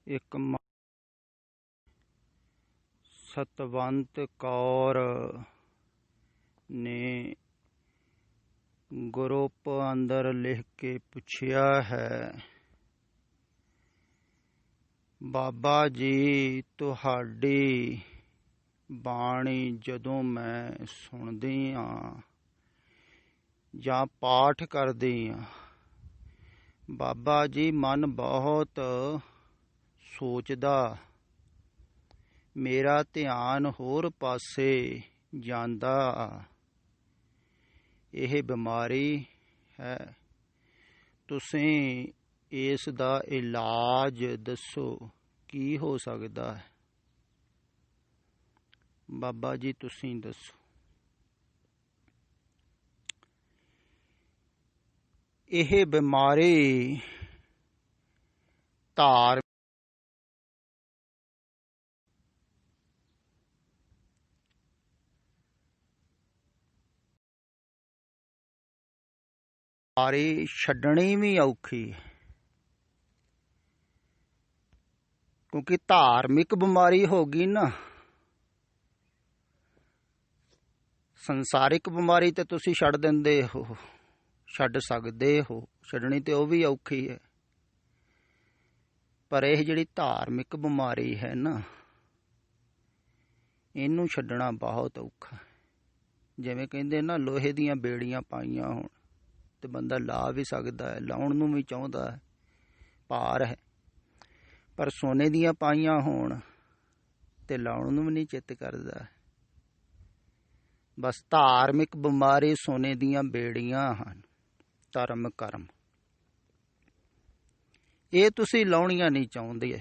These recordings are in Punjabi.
ਇੱਕ ਸਤਵੰਤ ਕੌਰ ਨੇ ਗਰੁੱਪ ਅੰਦਰ ਲਿਖ ਕੇ ਪੁੱਛਿਆ ਹੈ, ਬਾਬਾ ਜੀ ਤੁਹਾਡੀ ਬਾਣੀ ਜਦੋਂ ਮੈਂ ਸੁਣਦੀ ਹਾਂ ਜਾਂ ਪਾਠ ਕਰਦੀ ਹਾਂ, ਬਾਬਾ ਜੀ ਮਨ ਬਹੁਤ ਸੋਚਦਾ, ਮੇਰਾ ਧਿਆਨ ਹੋਰ ਪਾਸੇ ਜਾਂਦਾ। ਇਹ ਬਿਮਾਰੀ ਹੈ, ਤੁਸੀਂ ਇਸ ਦਾ ਇਲਾਜ ਦੱਸੋ, ਕੀ ਹੋ ਸਕਦਾ ਹੈ? ਬਾਬਾ ਜੀ ਤੁਸੀਂ ਦੱਸੋ। ਇਹ ਬਿਮਾਰੀ ਛੱਡਣੀ ਵੀ ਔਖੀ ਹੈ, ਕਿਉਂਕਿ ਧਾਰਮਿਕ ਬਿਮਾਰੀ ਹੋ ਗਈ ਨਾ। ਸੰਸਾਰਿਕ ਬਿਮਾਰੀ ਤੇ ਤੁਸੀਂ ਛੱਡ ਦਿੰਦੇ ਹੋ, ਛੱਡ ਸਕਦੇ ਹੋ, ਛੱਡਣੀ ਤੇ ਉਹ ਵੀ ਔਖੀ ਹੈ, ਪਰ ਇਹ ਜਿਹੜੀ ਧਾਰਮਿਕ ਬਿਮਾਰੀ ਹੈ ਨਾ, ਇਹਨੂੰ ਛੱਡਣਾ ਬਹੁਤ ਔਖਾ। ਜਿਵੇਂ ਕਹਿੰਦੇ ਨਾ, ਲੋਹੇ ਦੀਆਂ ਬੇੜੀਆਂ ਪਾਈਆਂ ਹੋਣ ਤੇ ਬੰਦਾ ਲਾ ਵੀ ਸਕਦਾ ਹੈ, ਲਾਉਣ ਨੂੰ ਵੀ ਚਾਹੁੰਦਾ ਹੈ, ਭਾਰ ਹੈ, ਪਰ ਸੋਨੇ ਦੀਆਂ ਪਾਈਆਂ ਹੋਣ ਤੇ ਲਾਉਣ ਨੂੰ ਵੀ ਨਹੀਂ ਚਿੱਤ ਕਰਦਾ। ਬਸ ਧਾਰਮਿਕ ਬਿਮਾਰੀ ਸੋਨੇ ਦੀਆਂ ਬੇੜੀਆਂ ਹਨ, ਧਰਮ ਕਰਮ, ਇਹ ਤੁਸੀਂ ਲਾਉਣੀਆਂ ਨਹੀਂ ਚਾਹੁੰਦੇ,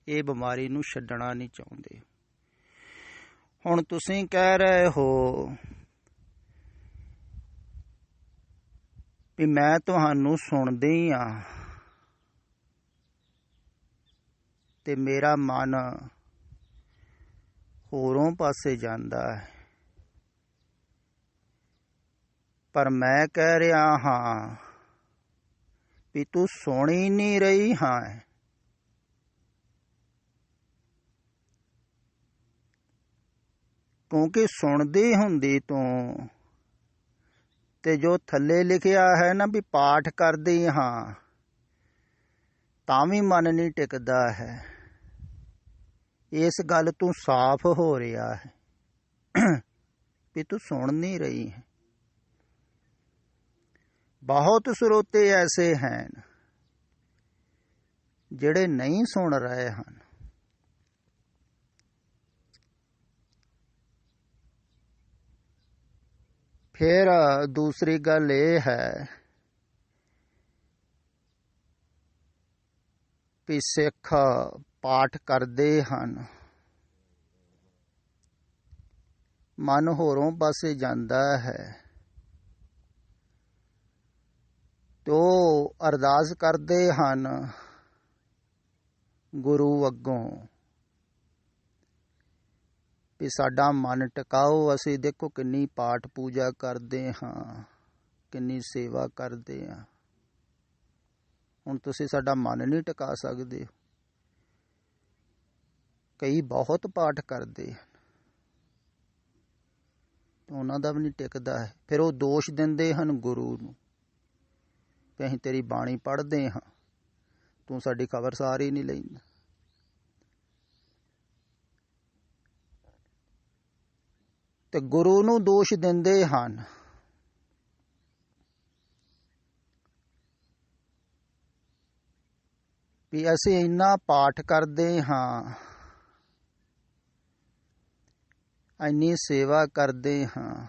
ਇਹ ਬਿਮਾਰੀ ਨੂੰ ਛੱਡਣਾ ਨਹੀਂ ਚਾਹੁੰਦੇ। ਹੁਣ ਤੁਸੀਂ ਕਹਿ ਰਹੇ ਹੋ ਵੀ ਮੈਂ ਤੁਹਾਨੂੰ ਸੁਣਦੀ ਹਾਂ ਤੇ ਮੇਰਾ ਮਨ ਹੋਰੋਂ ਪਾਸੇ ਜਾਂਦਾ ਹੈ, ਪਰ ਮੈਂ ਕਹਿ ਰਿਹਾ ਹਾਂ ਵੀ ਤੂੰ ਸੁਣ ਹੀ ਨਹੀਂ ਰਹੀ ਹਾਂ। ਕਿਉਂਕਿ ਸੁਣਦੀ ਹੁੰਦੀ ਤੂੰ ਤੇ ਜੋ ਥੱਲੇ ਲਿਖਿਆ ਹੈ ਨਾ ਵੀ ਪਾਠ ਕਰਦੀ ਹਾਂ, ਤਾਂ ਵੀ ਮਨ ਨਹੀਂ ਟਿਕਦਾ ਹੈ। ਇਸ ਗੱਲ ਤੋਂ ਸਾਫ਼ ਹੋ ਰਿਹਾ ਹੈ ਵੀ ਤੂੰ ਸੁਣ ਨਹੀਂ ਰਹੀ ਹੈ। ਬਹੁਤ ਸਰੋਤੇ ਐਸੇ ਹਨ ਜਿਹੜੇ ਨਹੀਂ ਸੁਣ ਰਹੇ ਹਨ। ਫਿਰ ਦੂਸਰੀ ਗੱਲ ਇਹ ਹੈ ਵੀ ਸਿੱਖ ਪਾਠ ਕਰਦੇ ਹਨ, ਮਨ ਹੋਰੋਂ ਪਾਸੇ ਜਾਂਦਾ ਹੈ ਤੇ ਉਹ ਅਰਦਾਸ ਕਰਦੇ ਹਨ ਗੁਰੂ ਅੱਗੋਂ ਵੀ ਸਾਡਾ ਮਨ ਟਿਕਾਓ। ਅਸੀਂ ਦੇਖੋ ਕਿੰਨੀ ਪਾਠ ਪੂਜਾ ਕਰਦੇ ਹਾਂ, ਕਿੰਨੀ ਸੇਵਾ ਕਰਦੇ ਹਾਂ, ਹੁਣ ਤੁਸੀਂ ਸਾਡਾ ਮਨ ਨਹੀਂ ਟਿਕਾ ਸਕਦੇ। ਕਈ ਬਹੁਤ ਪਾਠ ਕਰਦੇ ਹਨ, ਉਹਨਾਂ ਦਾ ਵੀ ਨਹੀਂ ਟਿਕਦਾ ਹੈ। ਫਿਰ ਉਹ ਦੋਸ਼ ਦਿੰਦੇ ਹਨ ਗੁਰੂ ਨੂੰ ਕਿ ਅਸੀਂ ਤੇਰੀ ਬਾਣੀ ਪੜ੍ਹਦੇ ਹਾਂ, ਤੂੰ ਸਾਡੀ ਖਬਰਸਾਰ ਹੀ ਨਹੀਂ ਲੈਂਦਾ। ਤੇ ਗੁਰੂ ਨੂੰ ਦੋਸ਼ ਦਿੰਦੇ ਹਨ ਵੀ ਅਸੀਂ ਇੰਨਾ ਪਾਠ ਕਰਦੇ ਹਾਂ, ਇੰਨੀ ਸੇਵਾ ਕਰਦੇ ਹਾਂ,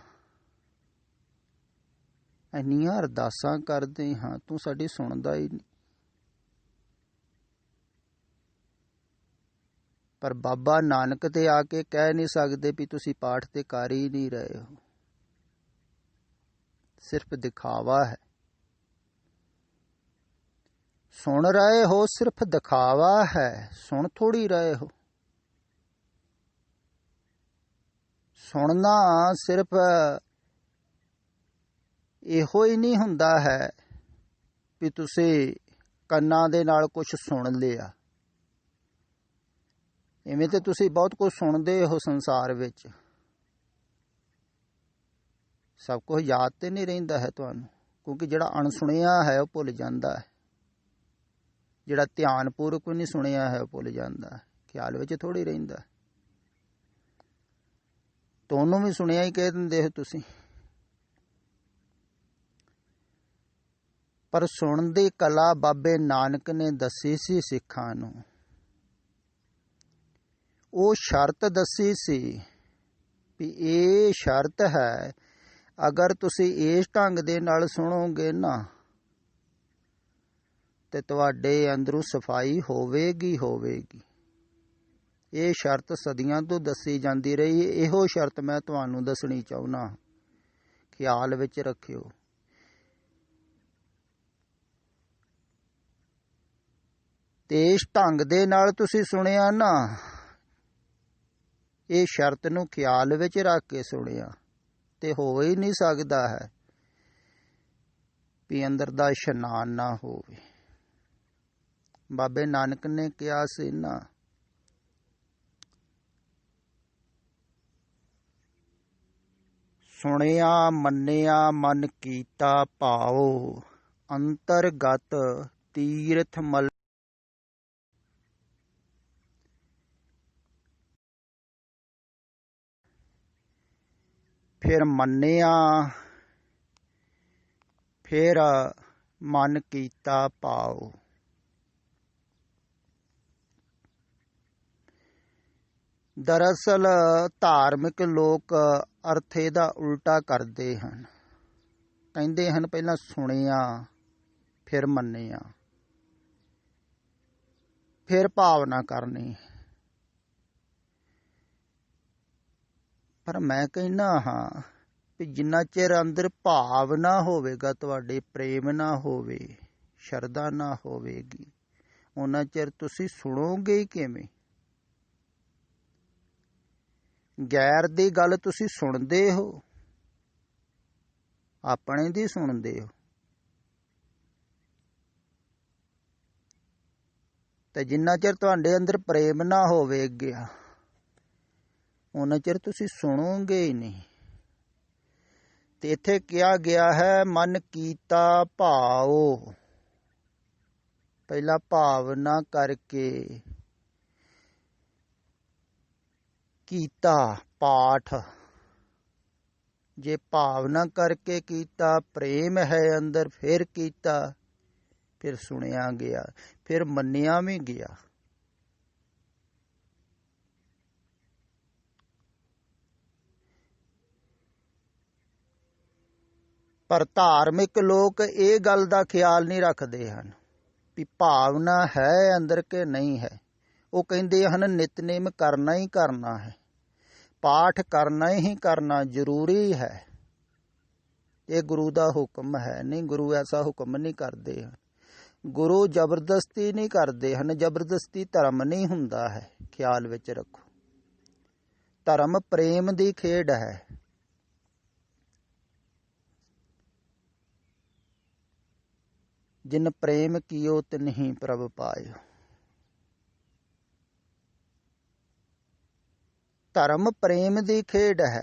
ਇੰਨੀਆਂ ਅਰਦਾਸਾਂ ਕਰਦੇ ਹਾਂ, ਤੂੰ ਸਾਡੀ ਸੁਣਦਾ ਹੀ ਨਹੀਂ। ਪਰ ਬਾਬਾ ਨਾਨਕ ਤੇ ਆ ਕੇ ਕਹਿ ਨਹੀਂ ਸਕਦੇ ਵੀ ਤੁਸੀਂ ਪਾਠ ਤੇ ਕਰ ਹੀ ਨਹੀਂ ਰਹੇ ਹੋ, ਸਿਰਫ ਦਿਖਾਵਾ ਹੈ। ਸੁਣ ਰਹੇ ਹੋ, ਸਿਰਫ ਦਿਖਾਵਾ ਹੈ, ਸੁਣ ਥੋੜੀ ਰਹੇ ਹੋ। ਸੁਣਨਾ ਸਿਰਫ ਇਹੋ ਹੀ ਨਹੀਂ ਹੁੰਦਾ ਹੈ ਵੀ ਤੁਸੀਂ ਕੰਨਾਂ ਦੇ ਨਾਲ ਕੁਝ ਸੁਣ ਲਿਆ। ਇਵੇਂ ਤੇ ਤੁਸੀਂ ਬਹੁਤ ਕੁਝ ਸੁਣਦੇ ਹੋ ਸੰਸਾਰ ਵਿੱਚ, ਸਭ ਕੁਝ ਯਾਦ ਤੇ ਨਹੀਂ ਰਹਿੰਦਾ ਹੈ ਤੁਹਾਨੂੰ, ਕਿਉਂਕਿ ਜਿਹੜਾ ਅਣਸੁਣਿਆ ਹੈ ਉਹ ਭੁੱਲ ਜਾਂਦਾ ਹੈ, ਜਿਹੜਾ ਧਿਆਨਪੂਰਵਕ ਨਹੀਂ ਸੁਣਿਆ ਹੈ ਉਹ ਭੁੱਲ ਜਾਂਦਾ ਹੈ, ਖਿਆਲ ਵਿੱਚ ਥੋੜ੍ਹੀ ਰਹਿੰਦਾ। ਤੁਹਾਨੂੰ ਵੀ ਸੁਣਿਆ ਹੀ ਕਹਿ ਦਿੰਦੇ ਹੋ ਤੁਸੀਂ, ਪਰ ਸੁਣਨ ਦੀ ਕਲਾ ਬਾਬੇ ਨਾਨਕ ਨੇ ਦੱਸੀ ਸੀ ਸਿੱਖਾਂ ਨੂੰ। ਉਹ ਸ਼ਰਤ ਦੱਸੀ ਸੀ ਵੀ ਇਹ ਸ਼ਰਤ ਹੈ, ਅਗਰ ਤੁਸੀਂ ਇਸ ਢੰਗ ਦੇ ਨਾਲ ਸੁਣੋਗੇ ਨਾ ਤੇ ਤੁਹਾਡੇ ਅੰਦਰੋਂ ਸਫਾਈ ਹੋਵੇਗੀ। ਇਹ ਸ਼ਰਤ ਸਦੀਆਂ ਤੋਂ ਦੱਸੀ ਜਾਂਦੀ ਰਹੀ, ਇਹੋ ਸ਼ਰਤ ਮੈਂ ਤੁਹਾਨੂੰ ਦੱਸਣੀ ਚਾਹੁੰਦਾ, ਖਿਆਲ ਵਿੱਚ ਰੱਖਿਓ। ਤੇ ਇਸ ਢੰਗ ਦੇ ਨਾਲ ਤੁਸੀਂ ਸੁਣਿਆ ਨਾ, ਇਹ ਸ਼ਰਤ ਨੂੰ ਖਿਆਲ ਵਿੱਚ ਰੱਖ ਕੇ ਸੁਣਿਆ, ਤੇ ਹੋ ਹੀ ਨਹੀਂ ਸਕਦਾ ਹੈ ਵੀ ਅੰਦਰ ਦਾ ਇਸ਼ਨਾਨ ਨਾ ਹੋਵੇ। ਬਾਬੇ ਨਾਨਕ ਨੇ ਕਿਹਾ ਸੀ ਨਾ, ਸੁਣਿਆ ਮੰਨਿਆ ਮਨ ਕੀਤਾ ਭਾਉ, ਅੰਤਰਗਤ ਤੀਰਥ ਮਲ। ਫਿਰ ਮੰਨਿਆ, ਫਿਰ ਮਨ ਕੀਤਾ ਭਾਉ। ਦਰਅਸਲ ਧਾਰਮਿਕ ਲੋਕ ਅਰਥ ਇਹਦਾ ਉਲਟਾ ਕਰਦੇ ਹਨ, ਕਹਿੰਦੇ ਹਨ ਪਹਿਲਾਂ ਸੁਣਿਆ, ਫਿਰ ਮੰਨਿਆ, ਫਿਰ ਭਾਵਨਾ ਕਰਨੀ। ਪਰ ਮੈਂ ਕਹਿੰਦਾ ਹਾਂ ਵੀ ਜਿੰਨਾ ਚਿਰ ਅੰਦਰ ਭਾਵ ਨਾ ਹੋਵੇਗਾ, ਤੁਹਾਡੇ ਪ੍ਰੇਮ ਨਾ ਹੋਵੇ, ਸ਼ਰਧਾ ਨਾ ਹੋਵੇਗੀ, ਉਹਨਾਂ ਚਿਰ ਤੁਸੀਂ ਸੁਣੋਗੇ ਹੀ ਕਿਵੇਂ? ਗੈਰ ਦੀ ਗੱਲ ਤੁਸੀਂ ਸੁਣਦੇ ਹੋ, ਆਪਣੇ ਦੀ ਸੁਣਦੇ ਹੋ, ਤੇ ਜਿੰਨਾ ਚਿਰ ਤੁਹਾਡੇ ਅੰਦਰ ਪ੍ਰੇਮ ਨਾ ਹੋਵੇਗਾ, ਉਹਨਾਂ ਚਿਰ ਤੁਸੀਂ ਸੁਣੋਗੇ ਹੀ ਨਹੀਂ। ਤੇ ਇੱਥੇ ਕਿਹਾ ਗਿਆ ਹੈ ਮਨ ਕੀਤਾ ਭਾਉ, ਪਹਿਲਾਂ ਭਾਵਨਾ ਕਰਕੇ ਕੀਤਾ ਪਾਠ। ਜੇ ਭਾਵਨਾ ਕਰਕੇ ਕੀਤਾ, ਪ੍ਰੇਮ ਹੈ ਅੰਦਰ, ਫਿਰ ਕੀਤਾ, ਫਿਰ ਸੁਣਿਆ ਗਿਆ, ਫਿਰ ਮੰਨਿਆ ਵੀ ਗਿਆ। ਪਰ ਧਾਰਮਿਕ ਲੋਕ ਇਹ ਗੱਲ ਦਾ ਖਿਆਲ ਨਹੀਂ ਰੱਖਦੇ ਹਨ ਵੀ ਭਾਵਨਾ ਹੈ ਅੰਦਰ ਕਿ ਨਹੀਂ ਹੈ। ਉਹ ਕਹਿੰਦੇ ਹਨ ਨਿਤਨੇਮ ਕਰਨਾ ਹੀ ਕਰਨਾ ਹੈ, ਪਾਠ ਕਰਨਾ ਹੀ ਕਰਨਾ ਜ਼ਰੂਰੀ ਹੈ, ਇਹ ਗੁਰੂ ਦਾ ਹੁਕਮ ਹੈ। ਨਹੀਂ, ਗੁਰੂ ਐਸਾ ਹੁਕਮ ਨਹੀਂ ਕਰਦੇ ਹਨ, ਗੁਰੂ ਜ਼ਬਰਦਸਤੀ ਨਹੀਂ ਕਰਦੇ ਹਨ, ਜ਼ਬਰਦਸਤੀ ਧਰਮ ਨਹੀਂ ਹੁੰਦਾ ਹੈ। ਖਿਆਲ ਵਿੱਚ ਰੱਖੋ, ਧਰਮ ਪ੍ਰੇਮ ਦੀ ਖੇਡ ਹੈ। ਜਿਨ ਪ੍ਰੇਮ ਕੀਓ ਤਿਨਹੀਂ ਪ੍ਰਭ ਪਾਇਓ। ਧਰਮ ਪ੍ਰੇਮ ਦੀ ਖੇਡ ਹੈ,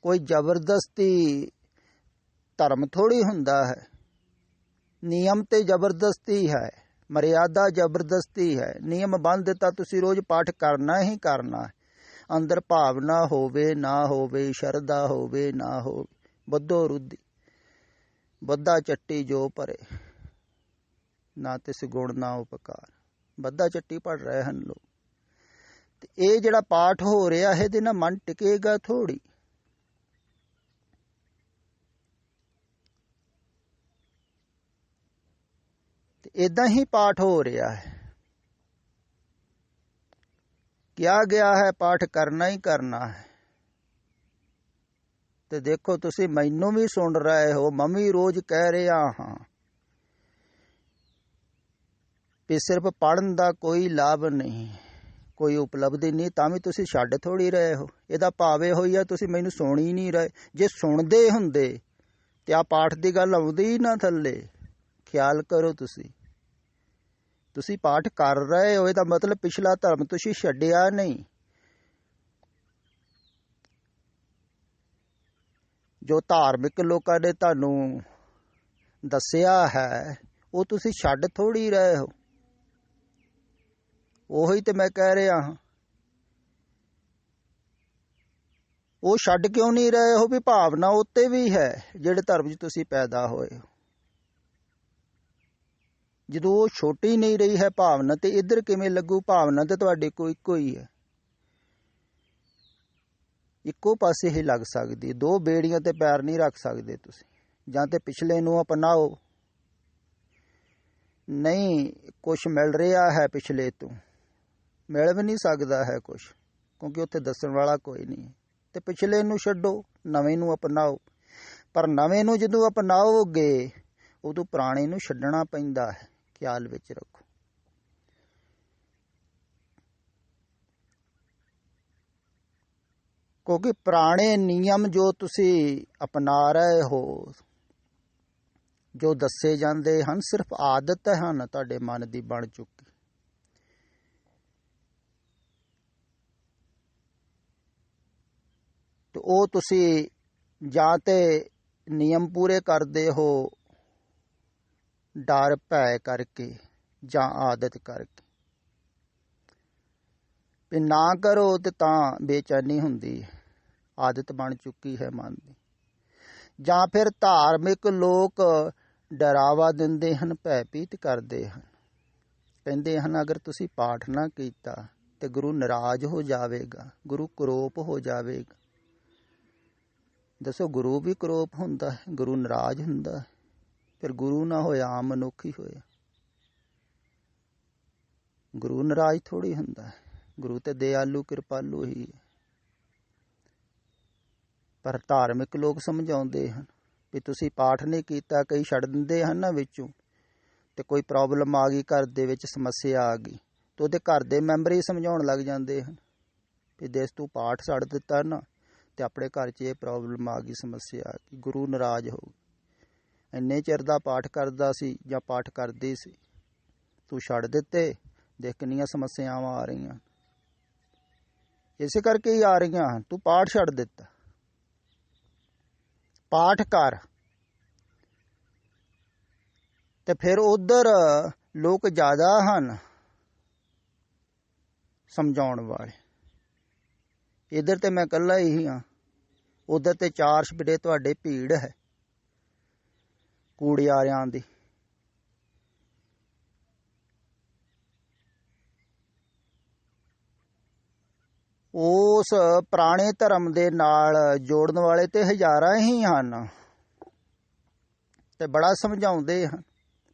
ਕੋਈ ਜ਼ਬਰਦਸਤੀ ਧਰਮ ਥੋੜ੍ਹੀ ਹੁੰਦਾ ਹੈ। ਨਿਯਮ ਤੇ ਜ਼ਬਰਦਸਤੀ ਹੈ, ਮਰਿਆਦਾ ਜ਼ਬਰਦਸਤੀ ਹੈ। ਨਿਯਮ ਬੰਨ੍ਹ ਦਿੱਤਾ, ਤੁਸੀਂ ਰੋਜ਼ ਪਾਠ ਕਰਨਾ ਹੀ ਕਰਨਾ ਹੈ, ਅੰਦਰ ਭਾਵਨਾ ਹੋਵੇ ਨਾ ਹੋਵੇ, ਸ਼ਰਧਾ ਹੋਵੇ ਨਾ ਹੋਵੇ, ਬੱਧੋ ਰੁੱਧੀ ਬੱਧਾ ਚੱਟੀ ਜੋ ਭਰੇ, ਨਾ ਤਿਸ ਗੁਣ ਨਾ ਉਪਕਾਰ। ਬੱਧਾ ਚੱਟੀ ਪੜ੍ਹ ਰਹੇ ਹਨ ਲੋਕ, ਤੇ ਇਹ ਜਿਹੜਾ ਪਾਠ ਹੋ ਰਿਹਾ ਇਹਦੇ ਨਾਲ ਮਨ ਟਿਕੇਗਾ ਥੋੜ੍ਹੀ। ਤੇ ਏਦਾਂ ਹੀ ਪਾਠ ਹੋ ਰਿਹਾ ਹੈ, ਕਿਹਾ ਗਿਆ ਹੈ ਪਾਠ ਕਰਨਾ ਹੀ ਕਰਨਾ ਹੈ। ਤੇ ਦੇਖੋ ਤੁਸੀਂ ਮੈਨੂੰ ਵੀ ਸੁਣ ਰਹੇ ਹੋ, ਮੈਂ ਵੀ ਰੋਜ਼ ਕਹਿ ਰਿਹਾ ਹਾਂ ਵੀ ਸਿਰਫ ਪੜ੍ਹਨ ਦਾ ਕੋਈ ਲਾਭ ਨਹੀਂ, ਕੋਈ ਉਪਲਬਧੀ ਨਹੀਂ, ਤਾਂ ਵੀ ਤੁਸੀਂ ਛੱਡ ਥੋੜ੍ਹੀ ਰਹੇ ਹੋ। ਇਹਦਾ ਭਾਵ ਇਹੋ ਹੀ ਆ, ਤੁਸੀਂ ਮੈਨੂੰ ਸੁਣ ਹੀ ਨਹੀਂ ਰਹੇ। ਜੇ ਸੁਣਦੇ ਹੁੰਦੇ ਤੇ ਆਹ ਪਾਠ ਦੀ ਗੱਲ ਆਉਂਦੀ ਹੀ ਨਾ ਥੱਲੇ। ਖਿਆਲ ਕਰੋ, ਤੁਸੀਂ ਤੁਸੀਂ ਪਾਠ ਕਰ ਰਹੇ ਹੋ ਇਹਦਾ ਮਤਲਬ ਪਿਛਲਾ ਧਰਮ ਤੁਸੀਂ ਛੱਡਿਆ ਨਹੀਂ। ਜੋ ਧਾਰਮਿਕ ਲੋਕਾਂ ਨੇ ਤੁਹਾਨੂੰ ਦੱਸਿਆ ਹੈ ਉਹ ਤੁਸੀਂ ਛੱਡ ਥੋੜ੍ਹੀ ਰਹੇ ਹੋ। ਉਹੀ ਤੇ ਮੈਂ ਕਹਿ ਰਿਹਾ ਹਾਂ। ਉਹ ਛੱਡ ਕਿਉਂ ਨਹੀਂ ਰਹੇ ਹੋ ਵੀ ਭਾਵਨਾ ਉੱਤੇ ਵੀ ਹੈ ਜਿਹੜੇ ਧਰਮ 'ਚ ਤੁਸੀਂ ਪੈਦਾ ਹੋਏ ਹੋ। ਜਦੋਂ ਉਹ ਛੋਟੀ ਨਹੀਂ ਰਹੀ ਹੈ ਭਾਵਨਾ, ਤੇ ਇੱਧਰ ਕਿਵੇਂ ਲੱਗੂ? ਭਾਵਨਾ ਤੇ ਤੁਹਾਡੇ ਕੋਲ ਇੱਕੋ ਹੀ ਹੈ, ਇੱਕੋ ਪਾਸੇ ਹੀ ਲੱਗ ਸਕਦੀ। ਦੋ ਬੇੜੀਆਂ ਤੇ ਪੈਰ ਨਹੀਂ ਰੱਖ ਸਕਦੇ ਤੁਸੀਂ। ਜਾਂ ਤੇ ਪਿਛਲੇ ਨੂੰ ਅਪਣਾਓ, ਨਹੀਂ ਕੁਛ ਮਿਲ ਰਿਹਾ ਹੈ ਪਿਛਲੇ ਤੋਂ, ਮਿਲ ਵੀ ਨਹੀਂ ਸਕਦਾ ਹੈ ਕੁਛ, ਕਿਉਂਕਿ ਉੱਥੇ ਦੱਸਣ ਵਾਲਾ ਕੋਈ ਨਹੀਂ ਹੈ। ਤੇ ਪਿਛਲੇ ਨੂੰ ਛੱਡੋ, ਨਵੇਂ ਨੂੰ ਅਪਣਾਓ। ਪਰ ਨਵੇਂ ਨੂੰ ਜਦੋਂ ਅਪਣਾਓਗੇ ਉਦੋਂ ਪੁਰਾਣੇ ਨੂੰ ਛੱਡਣਾ ਪੈਂਦਾ ਹੈ, ਖਿਆਲ ਵਿੱਚ ਰੱਖੋ। ਕਿਉਂਕਿ ਪੁਰਾਣੇ ਨਿਯਮ ਜੋ ਤੁਸੀਂ ਅਪਣਾ ਰਹੇ ਹੋ, ਜੋ ਦੱਸੇ ਜਾਂਦੇ ਹਨ, ਸਿਰਫ ਆਦਤ ਹਨ ਤੁਹਾਡੇ ਮਨ ਦੀ ਬਣ ਚੁੱਕੀ। ਤੇ ਉਹ ਤੁਸੀਂ ਜਾਂ ਤੇ ਨਿਯਮ ਪੂਰੇ ਕਰਦੇ ਹੋ ਡਰ ਭੈ ਕਰਕੇ ਜਾਂ ਆਦਤ ਕਰਕੇ, ਵੀ ਨਾ ਕਰੋ ਤੇ ਤਾਂ ਬੇਚੈਨੀ ਹੁੰਦੀ ਹੈ, ਆਦਤ ਬਣ ਚੁੱਕੀ ਹੈ ਮਨ ਦੀ। ਜਾਂ ਫਿਰ ਧਾਰਮਿਕ ਲੋਕ ਡਰਾਵਾ ਦਿੰਦੇ ਹਨ, ਭੈਭੀਤ ਕਰਦੇ ਹਨ, ਕਹਿੰਦੇ ਹਨ ਅਗਰ ਤੁਸੀਂ ਪਾਠ ਨਾ ਕੀਤਾ ਤੇ ਗੁਰੂ ਨਾਰਾਜ਼ ਹੋ ਜਾਵੇਗਾ, ਗੁਰੂ ਕਰੋਪ ਹੋ ਜਾਵੇਗਾ। ਦੱਸੋ, ਗੁਰੂ ਵੀ ਕਰੋਪ ਹੁੰਦਾ ਹੈ, ਗੁਰੂ ਨਾਰਾਜ਼ ਹੁੰਦਾ ਹੈ? ਫਿਰ ਗੁਰੂ ਨਾ ਹੋਇਆ, ਆਮ ਮਨੁੱਖ ਹੀ ਹੋਇਆ। ਗੁਰੂ ਨਾਰਾਜ਼ ਥੋੜ੍ਹੀ ਹੁੰਦਾ ਹੈ, ਗੁਰੂ ਤੇ ਦਿਆਲੂ ਕਿਰਪਾਲੂ ਹੀ ਹੈ। ਪਰ ਧਾਰਮਿਕ ਲੋਕ ਸਮਝਾਉਂਦੇ ਹਨ ਵੀ ਤੁਸੀਂ ਪਾਠ ਨਹੀਂ ਕੀਤਾ, ਕਈ ਛੱਡ ਦਿੰਦੇ ਹਨ ਨਾ ਵਿੱਚੋਂ, ਤੇ ਕੋਈ ਪ੍ਰੋਬਲਮ ਆ ਗਈ ਘਰ ਦੇ ਵਿੱਚ, ਸਮੱਸਿਆ ਆ ਗਈ, ਤੇ ਉਹਦੇ ਘਰ ਦੇ ਮੈਂਬਰ ਹੀ ਸਮਝਾਉਣ ਲੱਗ ਜਾਂਦੇ ਹਨ ਵੀ ਦੇਖ ਤੂੰ ਪਾਠ ਛੱਡ ਦਿੱਤਾ ਨਾ, ਤੇ ਆਪਣੇ ਘਰ 'ਚ ਇਹ ਪ੍ਰੋਬਲਮ ਆ ਗਈ, ਸਮੱਸਿਆ ਆ ਗਈ, ਗੁਰੂ ਨਾਰਾਜ਼ ਹੋ ਗਏ। ਇੰਨੇ ਚਿਰ ਦਾ ਪਾਠ ਕਰਦਾ ਸੀ ਜਾਂ ਪਾਠ ਕਰਦੀ ਸੀ, ਤੂੰ ਛੱਡ ਦਿੱਤੇ, ਦੇਖ ਕਿੰਨੀਆਂ ਸਮੱਸਿਆਵਾਂ ਆ ਰਹੀਆਂ। ਇਸੇ ਕਰਕੇ ਹੀ ਆ ਰਹੀਆਂ, ਤੂੰ ਪਾਠ ਛੱਡ ਦਿੱਤਾ। ਪਾਠ ਕਰ, ਤੇ ਫਿਰ ਉਧਰ ਲੋਕ ਜ਼ਿਆਦਾ ਹਨ ਸਮਝਾਉਣ ਵਾਲੇ, ਇੱਧਰ ਤੇ ਮੈਂ ਇਕੱਲਾ ਹੀ ਹਾਂ। ਉਧਰ ਤੇ ਚਾਰ ਚੁਫੇਰੇ ਤੁਹਾਡੇ ਭੀੜ ਹੈ ਕੂੜਿਆਰਿਆਂ ਦੀ। ਉਸ ਪੁਰਾਣੇ ਧਰਮ ਦੇ ਨਾਲ ਜੋੜਨ ਵਾਲੇ ਤੇ ਹਜ਼ਾਰਾਂ ਹੀ ਹਨ, ਤੇ ਬੜਾ ਸਮਝਾਉਂਦੇ ਹਨ।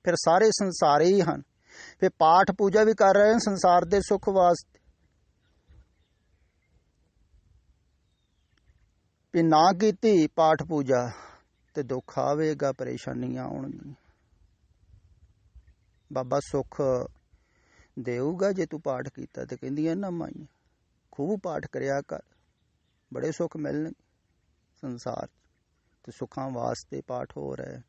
ਫਿਰ ਸਾਰੇ ਸੰਸਾਰੀ ਹੀ ਹਨ, ਫਿਰ ਪਾਠ ਪੂਜਾ ਵੀ ਕਰ ਰਹੇ ਹਨ ਸੰਸਾਰ ਦੇ ਸੁੱਖ ਵਾਸਤੇ, ਵੀ ਨਾ ਕੀਤੀ ਪਾਠ ਪੂਜਾ ਤੇ ਦੁੱਖ ਆਵੇਗਾ, ਪਰੇਸ਼ਾਨੀਆਂ ਆਉਣਗੀਆਂ। ਬਾਬਾ ਸੁੱਖ ਦੇਊਗਾ ਜੇ ਤੂੰ ਪਾਠ ਕੀਤਾ। ਤੇ ਕਹਿੰਦੀਆਂ ਨਾ ਮਾਈਆਂ, ਖੂਬ ਪਾਠ ਕਰਿਆ ਕਰ, ਬੜੇ ਸੁੱਖ ਮਿਲਣਗੇ ਸੰਸਾਰ 'ਚ, ਤੇ ਸੁੱਖਾਂ ਵਾਸਤੇ ਪਾਠ ਹੋ ਰਿਹਾ।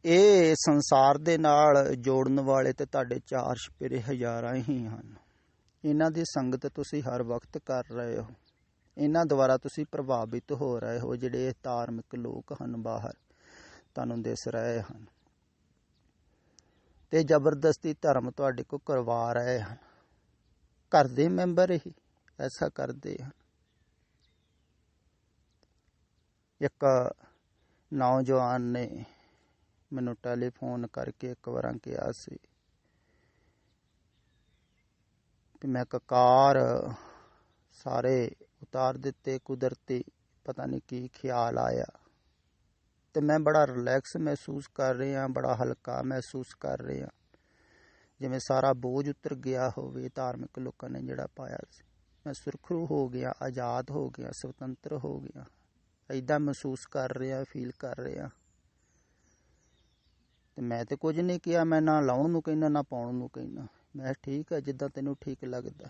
ਇਹ ਸੰਸਾਰ ਦੇ ਨਾਲ ਜੋੜਨ ਵਾਲੇ ਤੇ ਤੁਹਾਡੇ ਚਾਰ ਚੁਫੇਰੇ ਹਜ਼ਾਰਾਂ ਹੀ ਹਨ। ਇਹਨਾਂ ਦੀ ਸੰਗਤ ਤੁਸੀਂ ਹਰ ਵਕਤ ਕਰ ਰਹੇ ਹੋ, ਇਹਨਾਂ ਦੁਆਰਾ ਤੁਸੀਂ ਪ੍ਰਭਾਵਿਤ ਹੋ ਰਹੇ ਹੋ। ਜਿਹੜੇ ਧਾਰਮਿਕ ਲੋਕ ਹਨ ਬਾਹਰ ਤੁਹਾਨੂੰ ਦਿਸ ਰਹੇ ਹਨ, ਤੇ ਜ਼ਬਰਦਸਤੀ ਧਰਮ ਤੁਹਾਡੇ ਕੋਲ ਕਰਵਾ ਰਹੇ ਹਨ। ਘਰ ਦੇ ਮੈਂਬਰ ਹੀ ਐਸਾ ਕਰਦੇ ਹਨ। ਇੱਕ ਨੌਜਵਾਨ ਨੇ ਮੈਨੂੰ ਟੈਲੀਫੋਨ ਕਰਕੇ ਇੱਕ ਵਾਰ ਕਿਹਾ ਸੀ ਵੀ ਮੈਂ ਕਕਾਰ ਸਾਰੇ ਉਤਾਰ ਦਿੱਤੇ, ਕੁਦਰਤੀ ਪਤਾ ਨਹੀਂ ਕੀ ਖਿਆਲ ਆਇਆ, ਤੇ ਮੈਂ ਬੜਾ ਰਿਲੈਕਸ ਮਹਿਸੂਸ ਕਰ ਰਿਹਾ, ਬੜਾ ਹਲਕਾ ਮਹਿਸੂਸ ਕਰ ਰਿਹਾ, ਜਿਵੇਂ ਸਾਰਾ ਬੋਝ ਉਤਰ ਗਿਆ ਹੋਵੇ ਧਾਰਮਿਕ ਲੋਕਾਂ ਨੇ ਜਿਹੜਾ ਪਾਇਆ ਸੀ। ਮੈਂ ਸੁਰਖਰੂ ਹੋ ਗਿਆ, ਆਜ਼ਾਦ ਹੋ ਗਿਆ, ਸੁਤੰਤਰ ਹੋ ਗਿਆ, ਇੱਦਾਂ ਮਹਿਸੂਸ ਕਰ ਰਿਹਾ, ਫੀਲ ਕਰ ਰਿਹਾ। ਤੇ ਮੈਂ ਤੇ ਕੁਝ ਨਹੀਂ ਕਿਹਾ, ਮੈਂ ਨਾ ਲਾਉਣ ਨੂੰ ਕਹਿੰਦਾ ਨਾ ਪਾਉਣ ਨੂੰ ਕਹਿੰਦਾ, ਮੈਂ ਠੀਕ ਹੈ ਜਿੱਦਾਂ ਤੈਨੂੰ ਠੀਕ ਲੱਗਦਾ।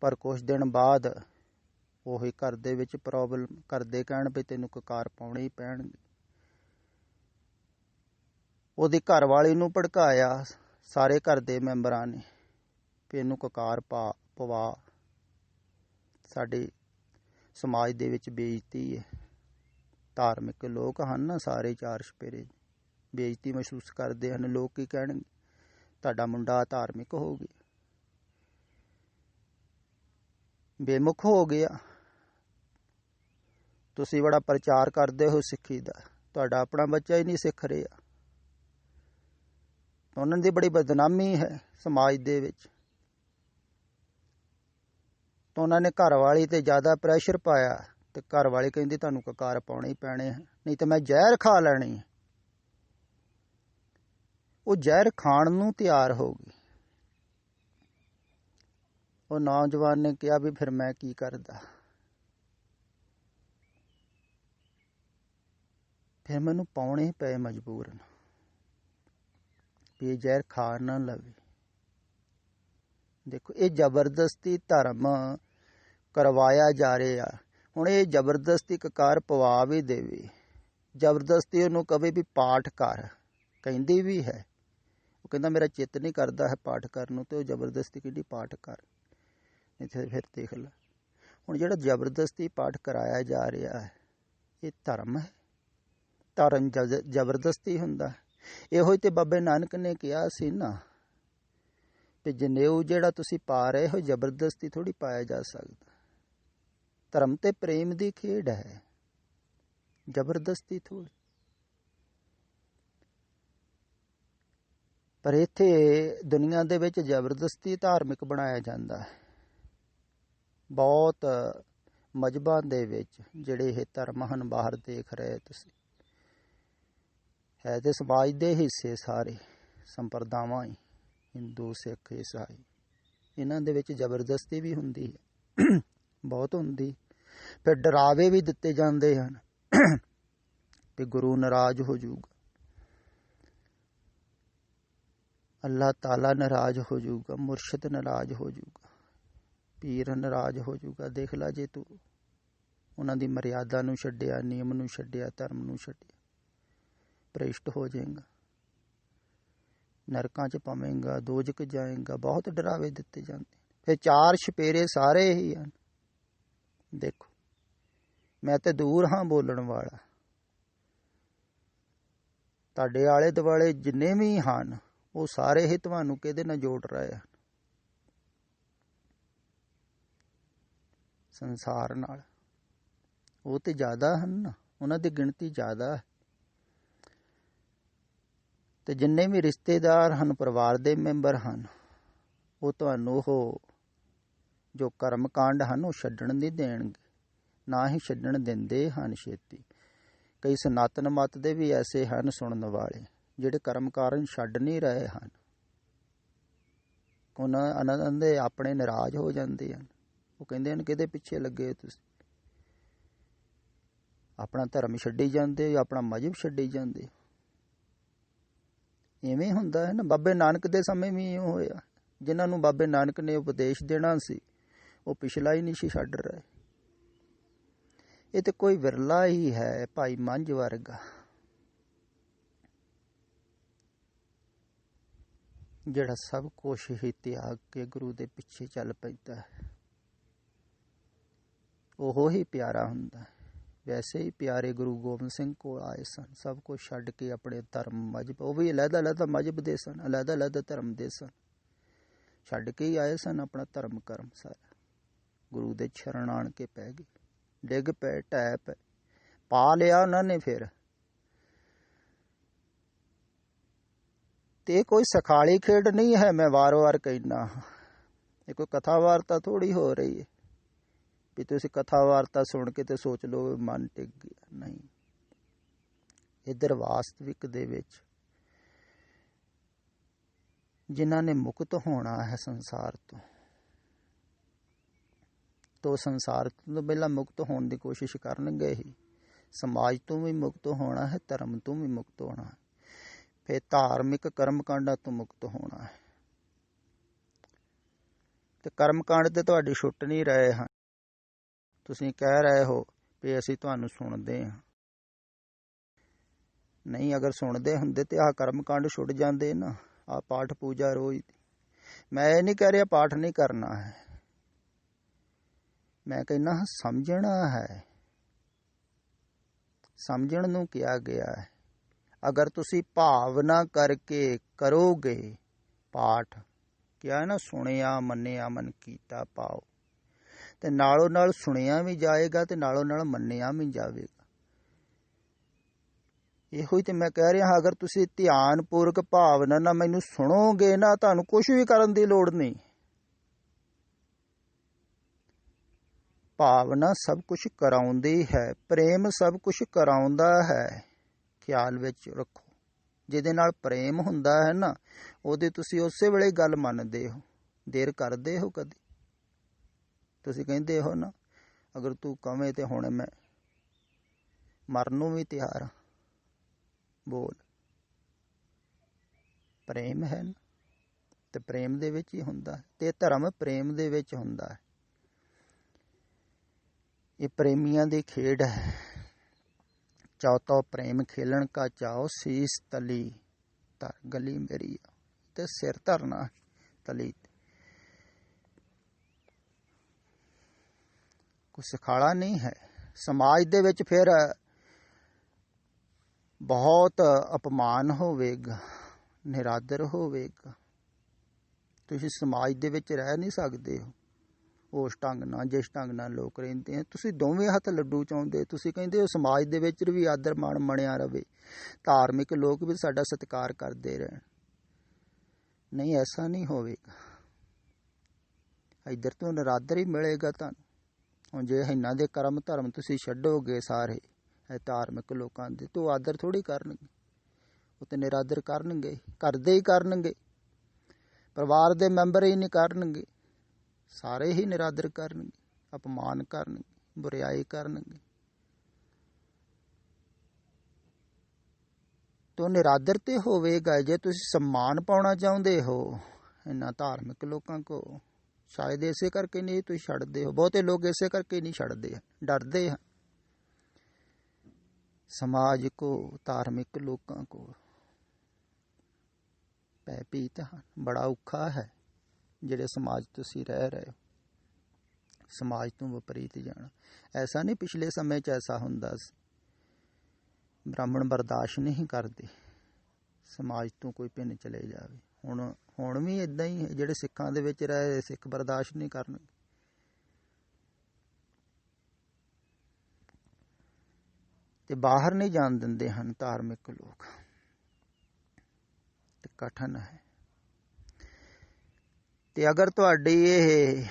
ਪਰ ਕੁਛ ਦਿਨ ਬਾਅਦ ਉਹੀ ਘਰ ਦੇ ਵਿੱਚ ਪ੍ਰੋਬਲਮ, ਘਰ ਦੇ ਕਹਿਣ ਵੀ ਤੈਨੂੰ ਕਕਾਰ ਪਾਉਣੇ ਹੀ ਪੈਣਗੇ, ਉਹਦੀ ਘਰਵਾਲੀ ਨੂੰ ਭੜਕਾਇਆ ਸਾਰੇ ਘਰ ਦੇ ਮੈਂਬਰਾਂ ਨੇ ਵੀ ਇਹਨੂੰ ਕਕਾਰ ਪਵਾ, ਸਾਡੇ ਸਮਾਜ ਦੇ ਵਿੱਚ ਬੇਇੱਜ਼ਤੀ ਹੈ। ਧਾਰਮਿਕ ਲੋਕ ਹਨ ਨਾ ਸਾਰੇ, ਚਾਰ ਚੁਫੇਰੇ ਬੇਇੱਜ਼ਤੀ ਮਹਿਸੂਸ ਕਰਦੇ ਹਨ। ਲੋਕ ਕੀ ਕਹਿਣਗੇ, ਤੁਹਾਡਾ ਮੁੰਡਾ ਧਾਰਮਿਕ ਹੋ ਗਿਆ, ਬੇਮੁਖ ਹੋ ਗਿਆ, ਤੁਸੀਂ ਬੜਾ ਪ੍ਰਚਾਰ ਕਰਦੇ ਹੋ ਸਿੱਖੀ ਦਾ, ਤੁਹਾਡਾ ਆਪਣਾ ਬੱਚਾ ਹੀ ਨਹੀਂ ਸਿੱਖ ਰਿਹਾ। ਉਹਨਾਂ ਦੀ ਬੜੀ ਬਦਨਾਮੀ ਹੈ ਸਮਾਜ ਦੇ ਵਿੱਚ। ਤਾਂ ਉਹਨਾਂ ਨੇ ਘਰਵਾਲੀ ਤੇ ਜ਼ਿਆਦਾ ਪ੍ਰੈਸ਼ਰ ਪਾਇਆ ਤੇ ਘਰਵਾਲੀ ਕਹਿੰਦੀ ਤੁਹਾਨੂੰ ਕਕਾਰ ਪਾਉਣੇ ਹੀ ਪੈਣੇ ਹੈ, ਨਹੀਂ ਤਾਂ ਮੈਂ ਜ਼ਹਿਰ ਖਾ ਲੈਣੀ ਹੈ। ਉਹ ਜ਼ਹਿਰ ਖਾਣ ਨੂੰ ਤਿਆਰ ਹੋ ਗਈ। ਉਹ ਨੌਜਵਾਨ ਨੇ ਕਿਹਾ ਵੀ ਫਿਰ ਮੈਂ ਕੀ ਕਰਦਾ, ਫਿਰ ਮੈਨੂੰ ਪਾਉਣੇ ਪਏ ਮਜਬੂਰਨ ਵੀ ਇਹ ਜ਼ਹਿਰ ਖਾ ਨਾ ਲਵੇ। ਦੇਖੋ, ਇਹ ਜ਼ਬਰਦਸਤੀ ਧਰਮ ਕਰਵਾਇਆ ਜਾ ਰਿਹਾ। ਹੁਣ ਇਹ ਜ਼ਬਰਦਸਤੀ ਕਕਾਰ ਪਵਾ ਵੀ ਦੇਵੇ, ਜ਼ਬਰਦਸਤੀ ਉਹਨੂੰ ਕਵੇ ਵੀ ਪਾਠ ਕਰ, ਕਹਿੰਦੀ ਵੀ ਹੈ। ਉਹ ਕਹਿੰਦਾ ਮੇਰਾ ਚਿੱਤ ਨਹੀਂ ਕਰਦਾ ਹੈ ਪਾਠ ਕਰਨ ਨੂੰ, ਤੇ ਉਹ ਜ਼ਬਰਦਸਤੀ ਕਹਿੰਦੀ ਪਾਠ ਕਰ। ਇੱਥੇ ਫਿਰ ਦੇਖ ਲੈ, ਹੁਣ ਜਿਹੜਾ ਜ਼ਬਰਦਸਤੀ ਪਾਠ ਕਰਾਇਆ ਜਾ ਰਿਹਾ ਹੈ ਇਹ ਧਰਮ ਹੈ? ਧਰਮ ਜ਼ਬਰਦਸਤੀ ਹੁੰਦਾ? ਇਹੋ ਹੀ ਤੇ ਬਾਬੇ ਨਾਨਕ ਨੇ ਕਿਹਾ ਸੀ ਨਾ ਵੀ ਜਨੇਊ ਜਿਹੜਾ ਤੁਸੀਂ ਪਾ ਰਹੇ ਹੋ ਜ਼ਬਰਦਸਤੀ ਥੋੜ੍ਹੀ ਪਾਇਆ ਜਾ ਸਕਦਾ। ਧਰਮ ਤੇ ਪ੍ਰੇਮ ਦੀ ਖੇਡ ਹੈ, ਜ਼ਬਰਦਸਤੀ ਥੋੜ੍ਹੀ। ਪਰ ਇੱਥੇ ਦੁਨੀਆ ਦੇ ਵਿੱਚ ਜ਼ਬਰਦਸਤੀ ਧਾਰਮਿਕ ਬਣਾਇਆ ਜਾਂਦਾ ਹੈ। ਬਹੁਤ ਮਜ਼ਹਬਾਂ ਦੇ ਵਿੱਚ ਜਿਹੜੇ ਇਹ ਧਰਮ ਹਨ ਬਾਹਰ ਦੇਖ ਰਹੇ ਤੁਸੀਂ, ਹੈ ਤੇ ਸਮਾਜ ਦੇ ਹਿੱਸੇ ਸਾਰੇ ਸੰਪਰਦਾਵਾਂ ਹੀ, ਹਿੰਦੂ ਸਿੱਖ ਈਸਾਈ, ਇਹਨਾਂ ਦੇ ਵਿੱਚ ਜ਼ਬਰਦਸਤੀ ਵੀ ਹੁੰਦੀ ਹੈ, ਬਹੁਤ ਹੁੰਦੀ। ਫਿਰ ਡਰਾਵੇ ਵੀ ਦਿੱਤੇ ਜਾਂਦੇ ਹਨ ਕਿ ਗੁਰੂ ਨਾਰਾਜ਼ ਹੋ ਜਾਊਗਾ, ਅੱਲਾਹ ਤਾਲਾ ਨਾਰਾਜ਼ ਹੋ ਜਾਊਗਾ, ਮੁਰਸ਼ਿਦ ਨਾਰਾਜ਼ ਹੋ ਜਾਊਗਾ, ਪੀਰ ਨਾਰਾਜ਼ ਹੋ ਜਾਊਗਾ। ਦੇਖ ਲਾ, ਜੇ ਤੂੰ ਉਹਨਾਂ ਦੀ ਮਰਿਆਦਾ ਨੂੰ ਛੱਡਿਆ, ਨਿਯਮ ਨੂੰ ਛੱਡਿਆ, ਧਰਮ ਨੂੰ ਛੱਡਿਆ, ਭ੍ਰਿਸ਼ਟ ਹੋ ਜਾਏਗਾ, ਨਰਕਾਂ 'ਚ ਪਵੇਂਗਾ, ਦੋਜ਼ਖ ਜਾਏਗਾ। ਬਹੁਤ ਡਰਾਵੇ ਦਿੱਤੇ ਜਾਂਦੇ। ਫਿਰ ਚਾਰ ਛਪੇਰੇ ਸਾਰੇ ਹੀ ਹਨ। ਦੇਖੋ, ਮੈਂ ਤੇ ਦੂਰ ਹਾਂ ਬੋਲਣ ਵਾਲਾ, ਤੁਹਾਡੇ ਆਲੇ ਦੁਆਲੇ ਜਿੰਨੇ ਵੀ ਹਨ ਉਹ ਸਾਰੇ ਹੀ ਤੁਹਾਨੂੰ ਕਿਹਦੇ ਨਾਲ ਜੋੜ ਰਹੇ ਹਨ? ਸੰਸਾਰ ਨਾਲ। ਉਹ ਤੇ ਜ਼ਿਆਦਾ ਹਨ ਨਾ, ਉਹਨਾਂ ਦੀ ਗਿਣਤੀ ਜ਼ਿਆਦਾ ਹੈ। ਤੇ ਜਿੰਨੇ ਵੀ ਰਿਸ਼ਤੇਦਾਰ ਹਨ, ਪਰਿਵਾਰ ਦੇ ਮੈਂਬਰ ਹਨ, ਉਹ ਤੁਹਾਨੂੰ ਉਹ ਜੋ ਕਰਮ ਕਾਂਡ ਹਨ ਉਹ ਛੱਡਣ ਨਹੀਂ ਦੇਣਗੇ, ਨਾ ਹੀ ਛੱਡਣ ਦਿੰਦੇ ਹਨ ਛੇਤੀ। ਕਈ ਸਨਾਤਨ ਮਤ ਦੇ ਵੀ ਐਸੇ ਹਨ ਸੁਣਨ ਵਾਲੇ ਜਿਹੜੇ ਕਰਮ ਕਾਰਨ ਛੱਡ ਨਹੀਂ ਰਹੇ ਹਨ। ਉਹਨਾਂ ਦੇ ਆਪਣੇ ਨਾਰਾਜ਼ ਹੋ ਜਾਂਦੇ ਹਨ। ਉਹ ਕਹਿੰਦੇ ਹਨ ਕਿਹਦੇ ਪਿੱਛੇ ਲੱਗੇ ਹੋ ਤੁਸੀਂ? ਆਪਣਾ ਧਰਮ ਛੱਡੀ ਜਾਂਦੇ ਹੋ, ਆਪਣਾ ਮਜ਼ਹਬ ਛੱਡੀ ਜਾਂਦੇ ਹੋ। ਇਵੇਂ ਹੁੰਦਾ ਹੈ ਨਾ। ਬਾਬੇ ਨਾਨਕ ਦੇ ਸਮੇਂ ਵੀ ਇਉਂ ਹੋਇਆ। ਜਿਨ੍ਹਾਂ ਨੂੰ ਬਾਬੇ ਨਾਨਕ ਨੇ ਉਪਦੇਸ਼ ਦੇਣਾ ਸੀ ਉਹ ਪਿਛਲਾ ਹੀ ਨਹੀਂ ਸੀ ਛੱਡ ਰਹੇ। ਇਹ ਤੇ ਕੋਈ ਵਿਰਲਾ ਹੀ ਹੈ ਭਾਈ ਮੰਝ ਵਰਗਾ, ਜਿਹੜਾ ਸਭ ਕੁਛ ਹੀ ਤਿਆਗ ਕੇ ਗੁਰੂ ਦੇ ਪਿੱਛੇ ਚੱਲ ਪੈਂਦਾ ਹੈ। ਉਹ ਹੀ ਪਿਆਰਾ ਹੁੰਦਾ ਹੈ। ਵੈਸੇ ਹੀ ਪਿਆਰੇ ਗੁਰੂ ਗੋਬਿੰਦ ਸਿੰਘ ਕੋਲ ਆਏ ਸਨ, ਸਭ ਕੁਛ ਛੱਡ ਕੇ ਆਪਣੇ ਧਰਮ ਮਜ਼ਹਬ, ਉਹ ਵੀ ਅਲੱਗ-ਅਲੱਗ ਮਜ਼ਹਬ ਦੇ ਸਨ, ਅਲੱਗ-ਅਲੱਗ ਧਰਮ ਦੇ ਸਨ, ਛੱਡ ਕੇ ਹੀ ਆਏ ਸਨ ਆਪਣਾ ਧਰਮ ਕਰਮ ਸਾਰਾ। ਗੁਰੂ ਦੇ ਸ਼ਰਨ ਆਣ ਕੇ ਪੈ ਗਏ, ਡਿੱਗ ਪਏ, ਢਹਿ ਪਏ, ਪਾ ਲਿਆ ਉਹਨਾਂ ਨੇ। ਫਿਰ ਤੇ ਕੋਈ ਸਖਾਲੀ ਖੇਡ ਨਹੀਂ ਹੈ, ਮੈਂ ਵਾਰ-ਵਾਰ ਕਹਿਣਾ। ਇਹ ਕੋਈ ਕਥਾ ਵਾਰਤਾ ਥੋੜ੍ਹੀ ਹੋ ਰਹੀ ਹੈ ਵੀ ਤੁਸੀਂ ਕਥਾ ਵਾਰਤਾ ਸੁਣ ਕੇ ਤੇ ਸੋਚ ਲਓ ਮਨ ਟਿਕ ਗਿਆ। ਨਹੀਂ, ਇੱਧਰ ਵਾਸਤਵਿਕ ਦੇ ਵਿੱਚ ਜਿਨ੍ਹਾਂ ਨੇ ਮੁਕਤ ਹੋਣਾ ਹੈ ਸੰਸਾਰ ਤੋਂ ਸੰਸਾਰ ਤੋਂ ਪਹਿਲਾਂ ਮੁਕਤ ਹੋਣ ਦੀ ਕੋਸ਼ਿਸ਼ ਕਰਨਗੇ ਹੀ। ਸਮਾਜ ਤੋਂ ਵੀ ਮੁਕਤ ਹੋਣਾ ਹੈ, ਧਰਮ ਤੋਂ ਵੀ ਮੁਕਤ ਹੋਣਾ ਹੈ, ਫਿਰ ਧਾਰਮਿਕ ਕਰਮਕਾਂਡਾਂ ਤੋਂ ਮੁਕਤ ਹੋਣਾ ਹੈ। ਤੇ ਕਰਮਕਾਂਡ ਤੇ ਤੁਹਾਡੇ ਛੁੱਟ ਨਹੀਂ ਰਹੇ ਹਨ। ਤੁਸੀਂ ਕਹਿ ਰਹੇ ਹੋ ਵੀ ਅਸੀਂ ਤੁਹਾਨੂੰ ਸੁਣਦੇ ਹਾਂ। ਨਹੀਂ ਅਗਰ ਸੁਣਦੇ ਹੁੰਦੇ ਤੇ ਆਹ ਕਰਮ ਕਾਂਡ ਛੁੱਟ ਜਾਂਦੇ ਨਾ। ਆਹ ਪਾਠ ਪੂਜਾ ਰੋਜ਼। ਮੈਂ ਇਹ ਨਹੀਂ ਕਹਿ ਰਿਹਾ ਪਾਠ ਨਹੀਂ ਕਰਨਾ ਹੈ, ਮੈਂ ਕਹਿੰਦਾ ਸਮਝਣਾ ਹੈ। ਸਮਝਣ ਨੂੰ ਕਿਹਾ ਗਿਆ ਹੈ। ਅਗਰ ਤੁਸੀਂ ਭਾਵਨਾ ਕਰਕੇ ਕਰੋਗੇ ਪਾਠ, ਕਿਹਾ ਨਾ ਸੁਣਿਆ ਮੰਨਿਆ ਮਨ ਕੀਤਾ ਪਾਓ, ਤੇ ਨਾਲੋਂ ਨਾਲ ਸੁਣਿਆ ਵੀ ਜਾਏਗਾ ਤੇ ਨਾਲੋਂ ਨਾਲ ਮੰਨਿਆ ਵੀ ਜਾਵੇਗਾ। ਇਹੋ ਹੀ ਤੇ ਮੈਂ ਕਹਿ ਰਿਹਾ, ਅਗਰ ਤੁਸੀਂ ਧਿਆਨਪੂਰਕ ਭਾਵਨਾ ਨਾਲ ਮੈਨੂੰ ਸੁਣੋਗੇ ਨਾ, ਤੁਹਾਨੂੰ ਕੁਝ ਵੀ ਕਰਨ ਦੀ ਲੋੜ ਨਹੀਂ। ਭਾਵਨਾ ਸਭ ਕੁਝ ਕਰਾਉਂਦੀ ਹੈ, ਪ੍ਰੇਮ ਸਭ ਕੁਝ ਕਰਾਉਂਦਾ ਹੈ। ਖਿਆਲ ਵਿੱਚ ਰੱਖੋ, ਜਿਹਦੇ ਨਾਲ ਪ੍ਰੇਮ ਹੁੰਦਾ ਹੈ ਨਾ, ਉਹਦੇ ਤੁਸੀਂ ਉਸੇ ਵੇਲੇ ਗੱਲ ਮੰਨਦੇ ਹੋ। ਦੇਰ ਕਰਦੇ ਹੋ ਕਦੀ? ਤੁਸੀਂ ਕਹਿੰਦੇ ਹੋ ਨਾ, ਅਗਰ ਤੂੰ ਕਵੇਂ ਤੇ ਹੁਣ ਮੈਂ ਮਰਨ ਨੂੰ ਵੀ ਤਿਆਰ ਹਾਂ। ਬੋਲ, ਪ੍ਰੇਮ ਹੈ ਨਾ, ਤੇ ਪ੍ਰੇਮ ਦੇ ਵਿੱਚ ਹੀ ਹੁੰਦਾ ਹੈ, ਤੇ ਧਰਮ ਪ੍ਰੇਮ ਦੇ ਵਿੱਚ ਹੁੰਦਾ ਹੈ। ਇਹ ਪ੍ਰੇਮੀਆਂ ਦੀ ਖੇਡ ਹੈ। ਚਾਹਤੋ ਪ੍ਰੇਮ ਖੇਲਣ ਕਾ ਚਾਓ, ਸੀਸ ਤਲੀ ਧਰ ਗਲੀ ਮੇਰੀ, ਤੇ ਸਿਰ ਧਰਨਾ ਤਲੀ। ਕੋਈ ਸਿਖਾਲਾ ਨਹੀਂ ਹੈ। ਸਮਾਜ ਦੇ ਵਿੱਚ ਫਿਰ ਬਹੁਤ ਅਪਮਾਨ ਹੋਵੇਗਾ, ਨਿਰਾਦਰ ਹੋਵੇਗਾ। ਤੁਸੀਂ ਸਮਾਜ ਦੇ ਵਿੱਚ ਰਹਿ ਨਹੀਂ ਸਕਦੇ ਹੋ ਉਸ ਢੰਗ ਨਾਲ ਜਿਸ ਢੰਗ ਨਾਲ ਲੋਕ ਰਹਿੰਦੇ ਆ। ਤੁਸੀਂ ਦੋਵੇਂ ਹੱਥ ਲੱਡੂ ਚਾਹੁੰਦੇ, ਤੁਸੀਂ ਕਹਿੰਦੇ ਹੋ ਸਮਾਜ ਦੇ ਵਿੱਚ ਵੀ ਆਦਰ ਮਾਣ ਬਣਿਆ ਰਵੇ, ਧਾਰਮਿਕ ਲੋਕ ਵੀ ਸਾਡਾ ਸਤਿਕਾਰ ਕਰਦੇ ਰਹਿਣ। ਨਹੀਂ, ਐਸਾ ਨਹੀਂ ਹੋਵੇਗਾ। ਇੱਧਰ ਤੋਂ ਨਿਰਾਦਰ ਹੀ ਮਿਲੇਗਾ ਤੁਹਾਨੂੰ। ਹੁਣ ਜੇ ਇਹਨਾਂ ਦੇ ਕਰਮ ਧਰਮ ਤੁਸੀਂ ਛੱਡੋਗੇ ਸਾਰੇ ਧਾਰਮਿਕ ਲੋਕਾਂ ਦੇ, ਤਾਂ ਆਦਰ ਥੋੜ੍ਹੀ ਕਰਨਗੇ, ਉਹ ਤਾਂ ਨਿਰਾਦਰ ਕਰਨਗੇ, ਕਰਦੇ ਹੀ ਕਰਨਗੇ। ਪਰਿਵਾਰ ਦੇ ਮੈਂਬਰ ਹੀ ਨਹੀਂ ਕਰਨਗੇ, ਸਾਰੇ ਹੀ ਨਿਰਾਦਰ ਕਰਨਗੇ, ਅਪਮਾਨ ਕਰਨਗੇ, ਬੁਰਿਆਈ ਕਰਨਗੇ। ਤੋ ਨਿਰਾਦਰ ਤੇ ਹੋਵੇਗਾ। ਜੇ ਤੁਸੀਂ ਸਨਮਾਨ ਪਾਉਣਾ ਚਾਹੁੰਦੇ ਹੋ ਇਹਨਾਂ ਧਾਰਮਿਕ ਲੋਕਾਂ ਕੋ, ਸ਼ਾਇਦ ਇਸੇ ਕਰਕੇ ਨਹੀਂ ਤੁਸੀਂ ਛੱਡਦੇ ਹੋ। ਬਹੁਤੇ ਲੋਕ ਇਸੇ ਕਰਕੇ ਨਹੀਂ ਛੱਡਦੇ, ਡਰਦੇ ਹਨ ਸਮਾਜ ਕੋ, ਧਾਰਮਿਕ ਲੋਕਾਂ ਕੋ। ਭੈਭੀਤ ਹਨ। ਬੜਾ ਔਖਾ ਹੈ ਜਿਹੜੇ ਸਮਾਜ ਤੁਸੀਂ ਰਹਿ ਰਹੇ ਹੋ, ਸਮਾਜ ਤੋਂ ਵਿਪਰੀਤ ਜਾਣਾ। ਐਸਾ ਨਹੀਂ ਪਿਛਲੇ ਸਮੇਂ 'ਚ ਐਸਾ ਹੁੰਦਾ ਸੀ, ਬ੍ਰਾਹਮਣ ਬਰਦਾਸ਼ਤ ਨਹੀਂ ਕਰਦੇ ਸਮਾਜ ਤੋਂ ਕੋਈ ਭਿੰਨ ਚਲੇ ਜਾਵੇ। ਹੁਣ ਵੀ ਇੱਦਾਂ ਹੀ ਹੈ। ਜਿਹੜੇ ਸਿੱਖਾਂ ਦੇ ਵਿੱਚ ਰਹੇ, ਸਿੱਖ ਬਰਦਾਸ਼ਤ ਨਹੀਂ ਕਰਨਗੇ। ਤੇ ਬਾਹਰ ਨਹੀਂ ਜਾਣ ਦਿੰਦੇ ਹਨ ਧਾਰਮਿਕ ਲੋਕ, ਤੇ ਕਠਨ ਹੈ। ਤੇ ਅਗਰ ਤੁਹਾਡੀ ਇਹ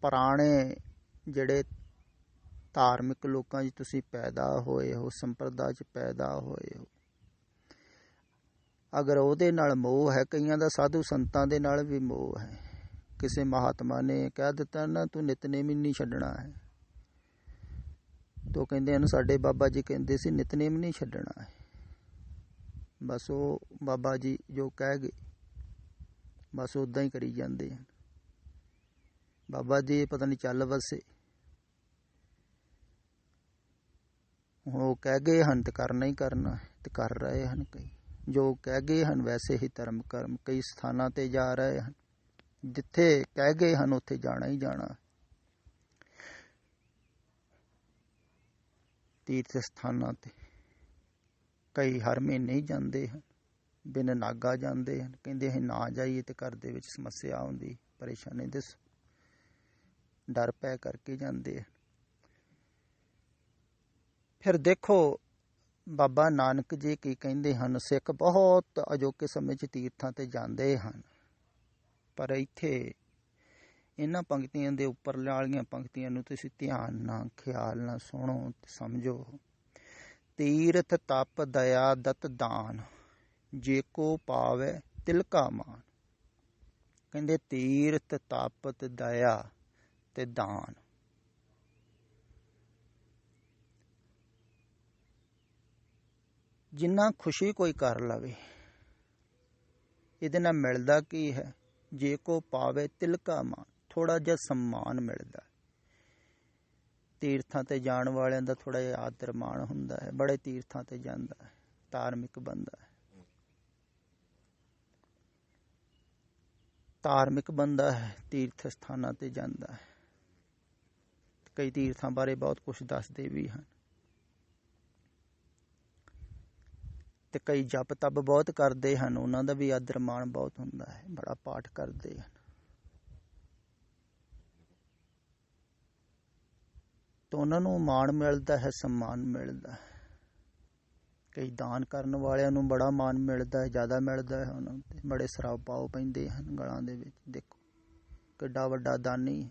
ਪੁਰਾਣੇ ਜਿਹੜੇ ਧਾਰਮਿਕ ਲੋਕਾਂ 'ਚ ਤੁਸੀਂ ਪੈਦਾ ਹੋਏ ਹੋ, ਸੰਪਰਦਾ 'ਚ ਪੈਦਾ ਹੋਏ ਹੋ, ਅਗਰ ਉਹਦੇ ਨਾਲ ਮੋਹ ਹੈ, ਕਈਆਂ ਦਾ ਸਾਧੂ ਸੰਤਾਂ ਦੇ ਨਾਲ ਵੀ ਮੋਹ ਹੈ। ਕਿਸੇ ਮਹਾਤਮਾ ਨੇ ਕਹਿ ਦਿੱਤਾ ਨਾ, ਤੂੰ ਨਿਤਨੇਮ ਹੀ ਨਹੀਂ ਛੱਡਣਾ ਹੈ, ਤੋ ਕਹਿੰਦੇ ਹਨ ਸਾਡੇ ਬਾਬਾ ਜੀ ਕਹਿੰਦੇ ਸੀ ਨਿਤਨੇਮ ਨਹੀਂ ਛੱਡਣਾ ਹੈ। ਬਸ ਉਹ ਬਾਬਾ ਜੀ ਜੋ ਕਹਿ ਗਏ, ਬਸ ਉੱਦਾਂ ਹੀ ਕਰੀ ਜਾਂਦੇ ਹਨ। ਬਾਬਾ ਜੀ ਪਤਾ ਨਹੀਂ ਚੱਲ ਵਸੇ, ਹੁਣ ਉਹ ਕਹਿ ਗਏ ਹਨ ਤੇ ਕਰਨਾ ਹੀ ਕਰਨਾ, ਤੇ ਕਰ ਰਹੇ ਹਨ। ਕਈ ਜੋ ਕਹਿ ਗਏ ਹਨ ਵੈਸੇ ਹੀ ਧਰਮ ਕਰਮ ਕਈ ਸਥਾਨਾਂ 'ਤੇ ਜਾ ਰਹੇ ਹਨ। ਜਿੱਥੇ ਕਹਿ ਗਏ ਹਨ ਉੱਥੇ ਜਾਣਾ ਹੀ ਜਾਣਾ। ਤੀਰਥ ਸਥਾਨਾਂ 'ਤੇ ਕਈ ਹਰ ਮਹੀਨੇ ਹੀ ਜਾਂਦੇ ਹਨ, ਬਿਨ ਨਾਗਾ ਜਾਂਦੇ ਹਨ। ਕਹਿੰਦੇ ਅਸੀਂ ਨਾ ਜਾਈਏ ਤੇ ਘਰ ਦੇ ਵਿੱਚ ਸਮੱਸਿਆ ਆਉਂਦੀ, ਪਰੇਸ਼ਾਨੀ ਦੱਸੋ, ਡਰ ਪੈ ਕਰਕੇ ਜਾਂਦੇ ਹਨ। ਫਿਰ ਦੇਖੋ ਬਾਬਾ ਨਾਨਕ ਜੀ ਕੀ ਕਹਿੰਦੇ ਹਨ। ਸਿੱਖ ਬਹੁਤ ਅਜੋਕੇ ਸਮੇਂ 'ਚ ਤੀਰਥਾਂ 'ਤੇ ਜਾਂਦੇ ਹਨ, ਪਰ ਇੱਥੇ ਇਹਨਾਂ ਪੰਕਤੀਆਂ ਦੇ ਉੱਪਰ ਵਾਲੀਆਂ ਪੰਕਤੀਆਂ ਨੂੰ ਤੁਸੀਂ ਧਿਆਨ ਨਾਲ ਖਿਆਲ ਨਾਲ ਸੁਣੋ ਤੇ ਸਮਝੋ। ਤੀਰਥ ਤਪ ਦਇਆ ਦਤ ਦਾਨ, ਜੇ ਕੋ ਪਾਵੇ ਤਿਲ ਕਾ ਮਾਨ। ਕਹਿੰਦੇ ਤੀਰਥ ਤਪ ਤੇ ਦਇਆ ਤੇ ਦਾਨ, ਜਿੰਨਾ ਖੁਸ਼ੀ ਕੋਈ ਕਰ ਲਵੇ, ਇਹਦੇ ਨਾਲ ਮਿਲਦਾ ਕੀ ਹੈ? ਜੇ ਕੋ ਪਾਵੇ ਤਿਲ ਕਾ ਮਾਨ, ਥੋੜਾ ਜਿਹਾ ਸਨਮਾਨ ਮਿਲਦਾ। ਤੀਰਥਾਂ ਤੇ ਜਾਣ ਵਾਲਿਆਂ ਦਾ ਥੋੜ੍ਹਾ ਜਿਹਾ ਆਦਰ ਮਾਣ ਹੁੰਦਾ ਹੈ, ਬੜੇ ਤੀਰਥਾਂ ਤੇ ਜਾਂਦਾ ਹੈ, ਧਾਰਮਿਕ ਬੰਦਾ ਹੈ, ਧਾਰਮਿਕ ਬੰਦਾ ਹੈ, ਤੀਰਥ ਸਥਾਨਾਂ ਤੇ ਜਾਂਦਾ ਹੈ। ਕਈ ਤੀਰਥਾਂ ਬਾਰੇ ਬਹੁਤ ਕੁਝ ਦੱਸਦੇ ਵੀ ਹਨ, ਤੇ ਕਈ ਜਪ ਤਪ ਬਹੁਤ ਕਰਦੇ ਹਨ, ਉਹਨਾਂ ਦਾ ਵੀ ਆਦਰ ਮਾਣ ਬਹੁਤ ਹੁੰਦਾ ਹੈ, ਬੜਾ ਪਾਠ ਕਰਦੇ ਹਨ। ਤਾਂ ਉਹਨਾਂ ਨੂੰ ਮਾਣ ਮਿਲਦਾ ਹੈ, ਸਨਮਾਨ ਮਿਲਦਾ ਹੈ। ਕਈ ਦਾਨ ਕਰਨ ਵਾਲਿਆਂ ਨੂੰ ਬੜਾ ਮਾਣ ਮਿਲਦਾ ਹੈ, ਜ਼ਿਆਦਾ ਮਿਲਦਾ ਹੈ ਉਹਨਾਂ ਨੂੰ, ਬੜੇ ਸਰਾਬ ਪਾਓ ਪੈਂਦੇ ਹਨ ਗਲਾਂ ਦੇ ਵਿੱਚ। ਦੇਖੋ ਕਿੱਡਾ ਵੱਡਾ ਦਾਨੀ ਹੈ,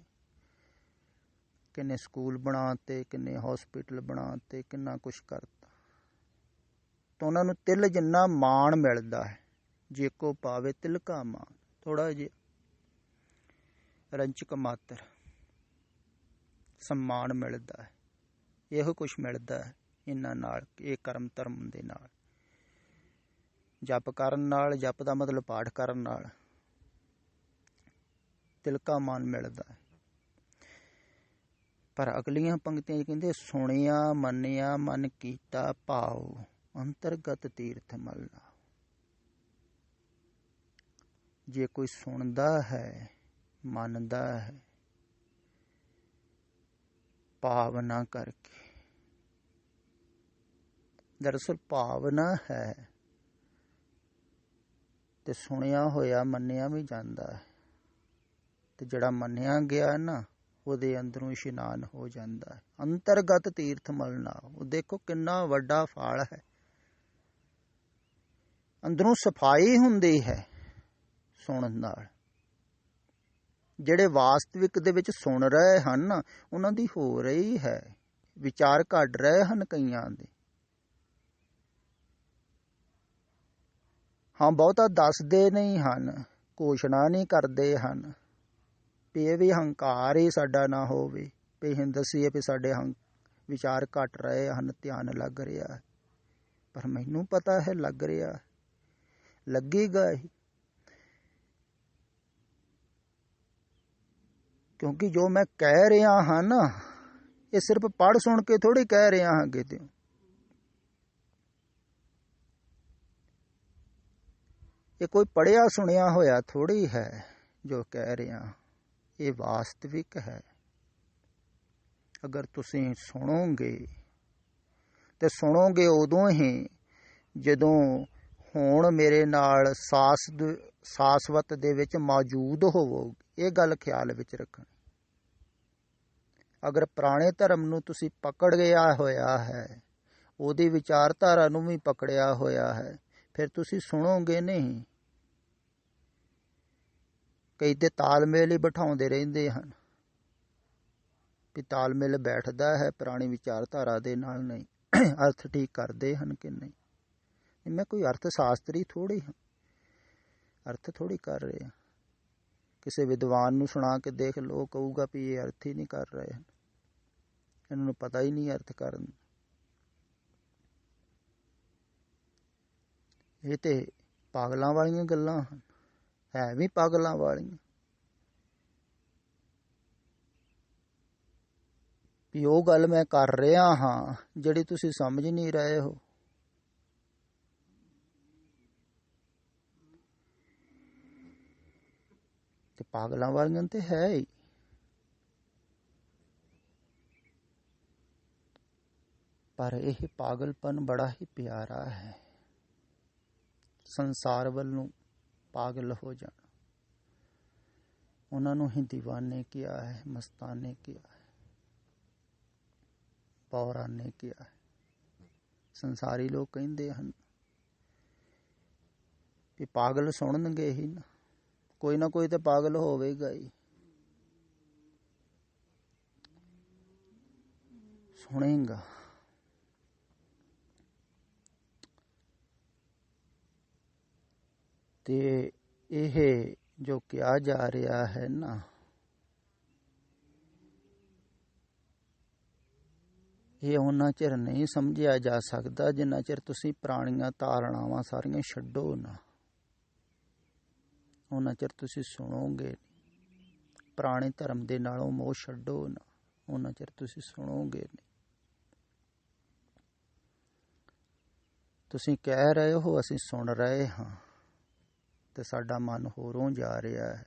ਕਿੰਨੇ ਸਕੂਲ ਬਣਾ ਤੇ, ਕਿੰਨੇ ਹੌਸਪੀਟਲ ਬਣਾ ਤੇ, ਕਿੰਨਾ ਕੁਛ ਕਰਤਾ। ਤਾਂ ਉਹਨਾਂ ਨੂੰ ਤਿਲ ਜਿੰਨਾ ਮਾਣ ਮਿਲਦਾ ਹੈ, ਜੇ ਕੋ ਪਾਵੇ ਤਿਲ ਕਾ ਮਾਣ, ਥੋੜਾ ਜਿਹਾ ਰੰਚਕ ਮਾਤਰ ਸਨਮਾਨ ਮਿਲਦਾ ਹੈ। ਇਹੋ ਕੁਛ ਮਿਲਦਾ ਹੈ ਇਹਨਾਂ ਨਾਲ, ਇਹ ਕਰਮ ਧਰਮ ਦੇ ਨਾਲ, ਜਪ ਕਰਨ ਨਾਲ। ਜਪ ਦਾ ਮਤਲਬ ਪਾਠ ਕਰਨ ਨਾਲ ਤਿਲਕਾ ਮਾਨ ਮਿਲਦਾ ਹੈ। ਪਰ ਅਗਲੀਆਂ ਪੰਕਤੀਆਂ 'ਚ ਕਹਿੰਦੇ, ਸੁਣਿਆ ਮੰਨਿਆ ਮਨ ਕੀਤਾ ਭਾਉ, ਅੰਤਰਗਤ ਤੀਰਥ ਮੱਲਾ। ਜੇ ਕੋਈ ਸੁਣਦਾ ਹੈ, ਮੰਨਦਾ ਹੈ, ਭਾਵਨਾ ਕਰਕੇ, ਦਰਅਸਲ ਭਾਵਨਾ ਹੈ ਤੇ ਸੁਣਿਆ ਹੋਇਆ ਮੰਨਿਆ ਵੀ ਜਾਂਦਾ ਹੈ, ਤੇ ਜਿਹੜਾ ਮੰਨਿਆ ਗਿਆ ਨਾ ਉਹਦੇ ਅੰਦਰੋਂ ਇਸ਼ਨਾਨ ਹੋ ਜਾਂਦਾ ਹੈ। ਅੰਤਰਗਤ ਤੀਰਥ ਮਲਣਾ, ਉਹ ਦੇਖੋ ਕਿੰਨਾ ਵੱਡਾ ਫਲ ਹੈ। ਅੰਦਰੋਂ ਸਫਾਈ ਹੁੰਦੀ ਹੈ ਸੁਣਨ ਨਾਲ। ਜਿਹੜੇ ਵਾਸਤਵਿਕ ਦੇ ਵਿੱਚ ਸੁਣ ਰਹੇ ਹਨ ਉਹਨਾਂ ਦੀ ਹੋ ਰਹੀ ਹੈ, ਵਿਚਾਰ ਘਟ ਰਹੇ ਹਨ ਕਈਆਂ ਦੇ। ਹਾਂ, ਬਹੁਤਾ ਦੱਸਦੇ ਨਹੀਂ ਹਨ, ਘੋਸ਼ਣਾ ਨਹੀਂ ਕਰਦੇ ਹਨ ਵੀ ਇਹ ਵੀ ਹੰਕਾਰ ਹੀ ਸਾਡਾ ਨਾ ਹੋਵੇ, ਵੀ ਅਸੀਂ ਦੱਸੀਏ ਵੀ ਸਾਡੇ ਵਿਚਾਰ ਘਟ ਰਹੇ ਹਨ, ਧਿਆਨ ਲੱਗ ਰਿਹਾ ਹੈ। ਪਰ ਮੈਨੂੰ ਪਤਾ ਹੈ ਲੱਗ ਰਿਹਾ, ਲੱਗੇਗਾ ਹੀ, ਕਿਉਂਕਿ ਜੋ ਮੈਂ ਕਹਿ ਰਿਹਾ ਹਾਂ ਨਾ, ਇਹ ਸਿਰਫ ਪੜ੍ਹ ਸੁਣ ਕੇ ਥੋੜ੍ਹੀ ਕਹਿ ਰਿਹਾ ਹਾਂ ਕਿਤੇ। ਇਹ ਕੋਈ ਪੜ੍ਹਿਆ ਸੁਣਿਆ ਹੋਇਆ ਥੋੜ੍ਹੀ ਹੈ ਜੋ ਕਹਿ ਰਿਹਾ, ਇਹ ਵਾਸਤਵਿਕ ਹੈ। ਅਗਰ ਤੁਸੀਂ ਸੁਣੋਗੇ ਤੇ ਸੁਣੋਗੇ ਉਦੋਂ ਹੀ ਜਦੋਂ ਹੁਣ ਮੇਰੇ ਨਾਲ ਸਾਸਵਤ ਦੇ ਵਿੱਚ ਮੌਜੂਦ ਹੋਵੋਗੇ। ਇਹ ਗੱਲ ਖਿਆਲ ਵਿੱਚ ਰੱਖਣੀ। ਅਗਰ ਪੁਰਾਣੇ ਧਰਮ ਨੂੰ ਤੁਸੀਂ ਪਕੜ ਗਿਆ ਹੋਇਆ ਹੈ, ਉਹਦੀ ਵਿਚਾਰਧਾਰਾ ਨੂੰ ਵੀ ਪਕੜਿਆ ਹੋਇਆ ਹੈ, ਫਿਰ ਤੁਸੀਂ ਸੁਣੋਗੇ ਨਹੀਂ। ਕਈ ਤੇ ਤਾਲਮੇਲ ਹੀ ਬਿਠਾਉਂਦੇ ਰਹਿੰਦੇ ਹਨ ਵੀ ਤਾਲਮੇਲ ਬੈਠਦਾ ਹੈ ਪੁਰਾਣੀ ਵਿਚਾਰਧਾਰਾ ਦੇ ਨਾਲ, ਨਹੀਂ ਅਰਥ ਠੀਕ ਕਰਦੇ ਹਨ ਕਿ ਨਹੀਂ। ਮੈਂ ਕੋਈ ਅਰਥ ਸ਼ਾਸਤਰੀ ਥੋੜ੍ਹੀ ਹਾਂ, ਅਰਥ ਥੋੜ੍ਹੀ ਕਰ ਰਹੇ। ਕਿਸੇ ਵਿਦਵਾਨ ਨੂੰ ਸੁਣਾ ਕੇ ਦੇਖ ਲਓ, ਕਹੂਗਾ ਵੀ ਇਹ ਅਰਥ ਹੀ ਨਹੀਂ ਕਰ ਰਹੇ ਹਨ, ਇਹਨਾਂ ਨੂੰ ਪਤਾ ਹੀ ਨਹੀਂ ਅਰਥ ਕਰਨ। ਇਹ ਤੇ ਪਾਗਲਾਂ ਵਾਲੀਆਂ ਗੱਲਾਂ ਹਨ, ਹੈ ਵੀ ਪਾਗਲਾਂ ਵਾਲੀਆਂ। ਵੀ ਉਹ ਗੱਲ ਮੈਂ ਕਰ ਰਿਹਾ ਹਾਂ ਜਿਹੜੀ ਤੁਸੀਂ ਸਮਝ ਨਹੀਂ ਰਹੇ ਹੋ। ਤੇ ਪਾਗਲਾਂ ਵਾਲੀਆਂ ਤੇ ਹੈ ਹੀ। ਪਰ ਇਹ ਪਾਗਲਪਨ ਬੜਾ ਹੀ ਪਿਆਰਾ ਹੈ। ਸੰਸਾਰ ਵੱਲ ਨੂੰ ਪਾਗਲ ਹੋ ਜਾਣਾ, ਉਹਨਾਂ ਨੂੰ ਹੀ ਦੀਵਾਨੇ ਕਿਹਾ ਹੈ, ਮਸਤਾਨੇ ਕਿਹਾ ਹੈ, ਪੌਰਾਨੇ ਕਿਹਾ ਹੈ। ਸੰਸਾਰੀ ਲੋਕ ਕਹਿੰਦੇ ਹਨ ਵੀ ਪਾਗਲ ਸੁਣਨਗੇ ਹੀ ਨਾ, ਕੋਈ ਨਾ ਕੋਈ ਤਾਂ ਪਾਗਲ ਹੋਵੇਗਾ ਹੀ, ਸੁਣੇਗਾ। ਤੇ ਇਹ ਜੋ ਕਿਹਾ ਜਾ ਰਿਹਾ ਹੈ ਨਾ, ਇਹ ਉਹਨਾਂ ਚਿਰ ਨਹੀਂ ਸਮਝਿਆ ਜਾ ਸਕਦਾ ਜਿੰਨਾ ਚਿਰ ਤੁਸੀਂ ਪੁਰਾਣੀਆਂ ਧਾਰਨਾਵਾਂ ਸਾਰੀਆਂ ਛੱਡੋ ਨਾ। ਉਹਨਾਂ ਚਿਰ ਤੁਸੀਂ ਸੁਣੋਗੇ, ਪੁਰਾਣੇ ਧਰਮ ਦੇ ਨਾਲੋਂ ਮੋਹ ਛੱਡੋ ਨਾ, ਉਹਨਾਂ ਚਿਰ ਤੁਸੀਂ ਸੁਣੋਗੇ ਨਹੀਂ। ਤੁਸੀਂ ਕਹਿ ਰਹੇ ਹੋ ਅਸੀਂ ਸੁਣ ਰਹੇ ਹਾਂ, ਤੇ ਸਾਡਾ ਮਨ ਹੋਰੋਂ ਜਾ ਰਿਹਾ ਹੈ।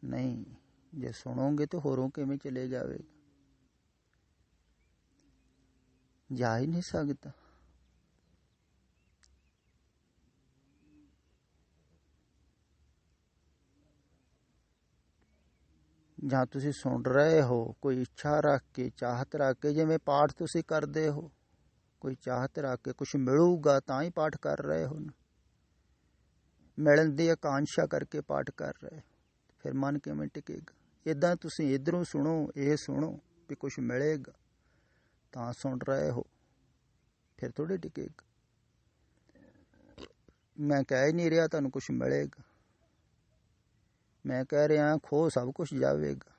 ਨਹੀਂ, ਜੇ ਸੁਣੋਗੇ ਤਾਂ ਹੋਰੋਂ ਕਿਵੇਂ ਚਲੇ ਜਾਵੇਗਾ? ਜਾ ਹੀ ਨਹੀਂ ਸਕਦਾ। ਜਾਂ ਤੁਸੀਂ ਸੁਣ ਰਹੇ ਹੋ ਕੋਈ ਇੱਛਾ ਰੱਖ ਕੇ, ਚਾਹਤ ਰੱਖ ਕੇ, ਜਿਵੇਂ ਪਾਠ ਤੁਸੀਂ ਕਰਦੇ ਹੋ, ਕੋਈ ਚਾਹਤ ਰੱਖ ਕੇ ਕੁਛ ਮਿਲੂਗਾ ਤਾਂ ਹੀ ਪਾਠ ਕਰ ਰਹੇ ਹੋ ਨਾ। ਮਿਲਣ ਦੀ ਆਕਾਂਸ਼ਾ ਕਰਕੇ ਪਾਠ ਕਰ ਰਹੇ, ਫਿਰ ਮਨ ਕਿਵੇਂ ਟਿਕੇਗਾ? ਇੱਦਾਂ ਤੁਸੀਂ ਇੱਧਰੋਂ ਸੁਣੋ, ਇਹ ਸੁਣੋ ਵੀ ਕੁਛ ਮਿਲੇਗਾ ਤਾਂ ਸੁਣ ਰਹੇ ਹੋ, ਫਿਰ ਥੋੜ੍ਹੀ ਟਿਕੇਗਾ। ਮੈਂ ਕਹਿ ਹੀ ਨਹੀਂ ਰਿਹਾ ਤੁਹਾਨੂੰ ਕੁਛ ਮਿਲੇਗਾ, ਮੈਂ ਕਹਿ ਰਿਹਾ ਖੋ ਸਭ ਕੁਛ ਜਾਵੇਗਾ।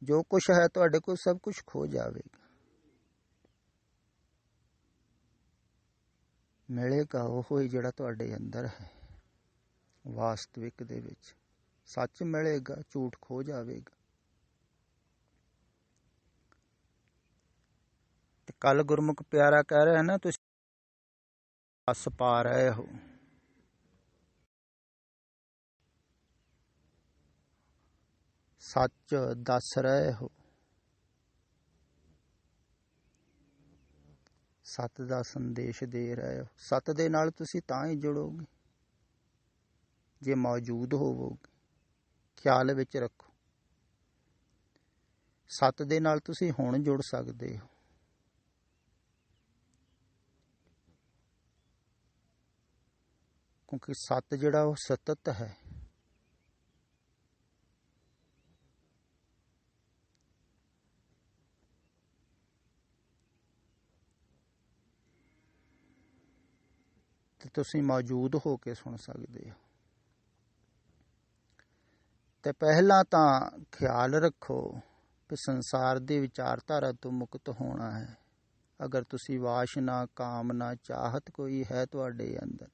ਜੋ ਕੁਛ ਹੈ ਤੁਹਾਡੇ ਕੋਲ ਸਭ ਕੁਛ ਖੋ ਜਾਵੇਗਾ। ਮਿਲੇਗਾ ਉਹ ਹੀ ਜਿਹੜਾ ਤੁਹਾਡੇ ਅੰਦਰ ਹੈ, ਵਾਸਤਵਿਕ ਦੇ ਵਿੱਚ ਸੱਚ ਮਿਲੇਗਾ, ਝੂਠ ਖੋ ਜਾਵੇਗਾ। ਤੇ ਕੱਲ ਗੁਰਮੁਖ ਪਿਆਰਾ ਕਹਿ ਰਿਹਾ ਨਾ, ਤੁਸੀਂ ਹੱਸ ਪਾ ਰਹੇ ਹੋ। ਸੱਚ ਦੱਸ ਰਹੇ ਹੋ, ਸੱਤ ਦਾ ਸੰਦੇਸ਼ ਦੇ ਰਹੇ ਹੋ। ਸੱਤ ਦੇ ਨਾਲ ਤੁਸੀਂ ਤਾਂ ਹੀ ਜੁੜੋਗੇ ਜੇ ਮੌਜੂਦ ਹੋਵੋਗੇ। ਖਿਆਲ ਵਿੱਚ ਰੱਖੋ, ਸੱਤ ਦੇ ਨਾਲ ਤੁਸੀਂ ਹੁਣ ਜੁੜ ਸਕਦੇ ਹੋ। ਕਿਉਂਕਿ ਸੱਤ ਜਿਹੜਾ ਉਹ ਸਤਤ ਹੈ। ਤੇ ਤੁਸੀਂ ਮੌਜੂਦ ਹੋ ਕੇ ਸੁਣ ਸਕਦੇ ਹੋ। ਤੇ ਪਹਿਲਾਂ ਤਾਂ ਖਿਆਲ ਰੱਖੋ ਕਿ ਸੰਸਾਰ ਦੀ ਵਿਚਾਰਧਾਰਾ ਤੋਂ ਮੁਕਤ ਹੋਣਾ ਹੈ। ਅਗਰ ਤੁਸੀਂ ਵਾਸ਼ਨਾ, ਕਾਮਨਾ, ਚਾਹਤ ਕੋਈ ਹੈ ਤੁਹਾਡੇ ਅੰਦਰ,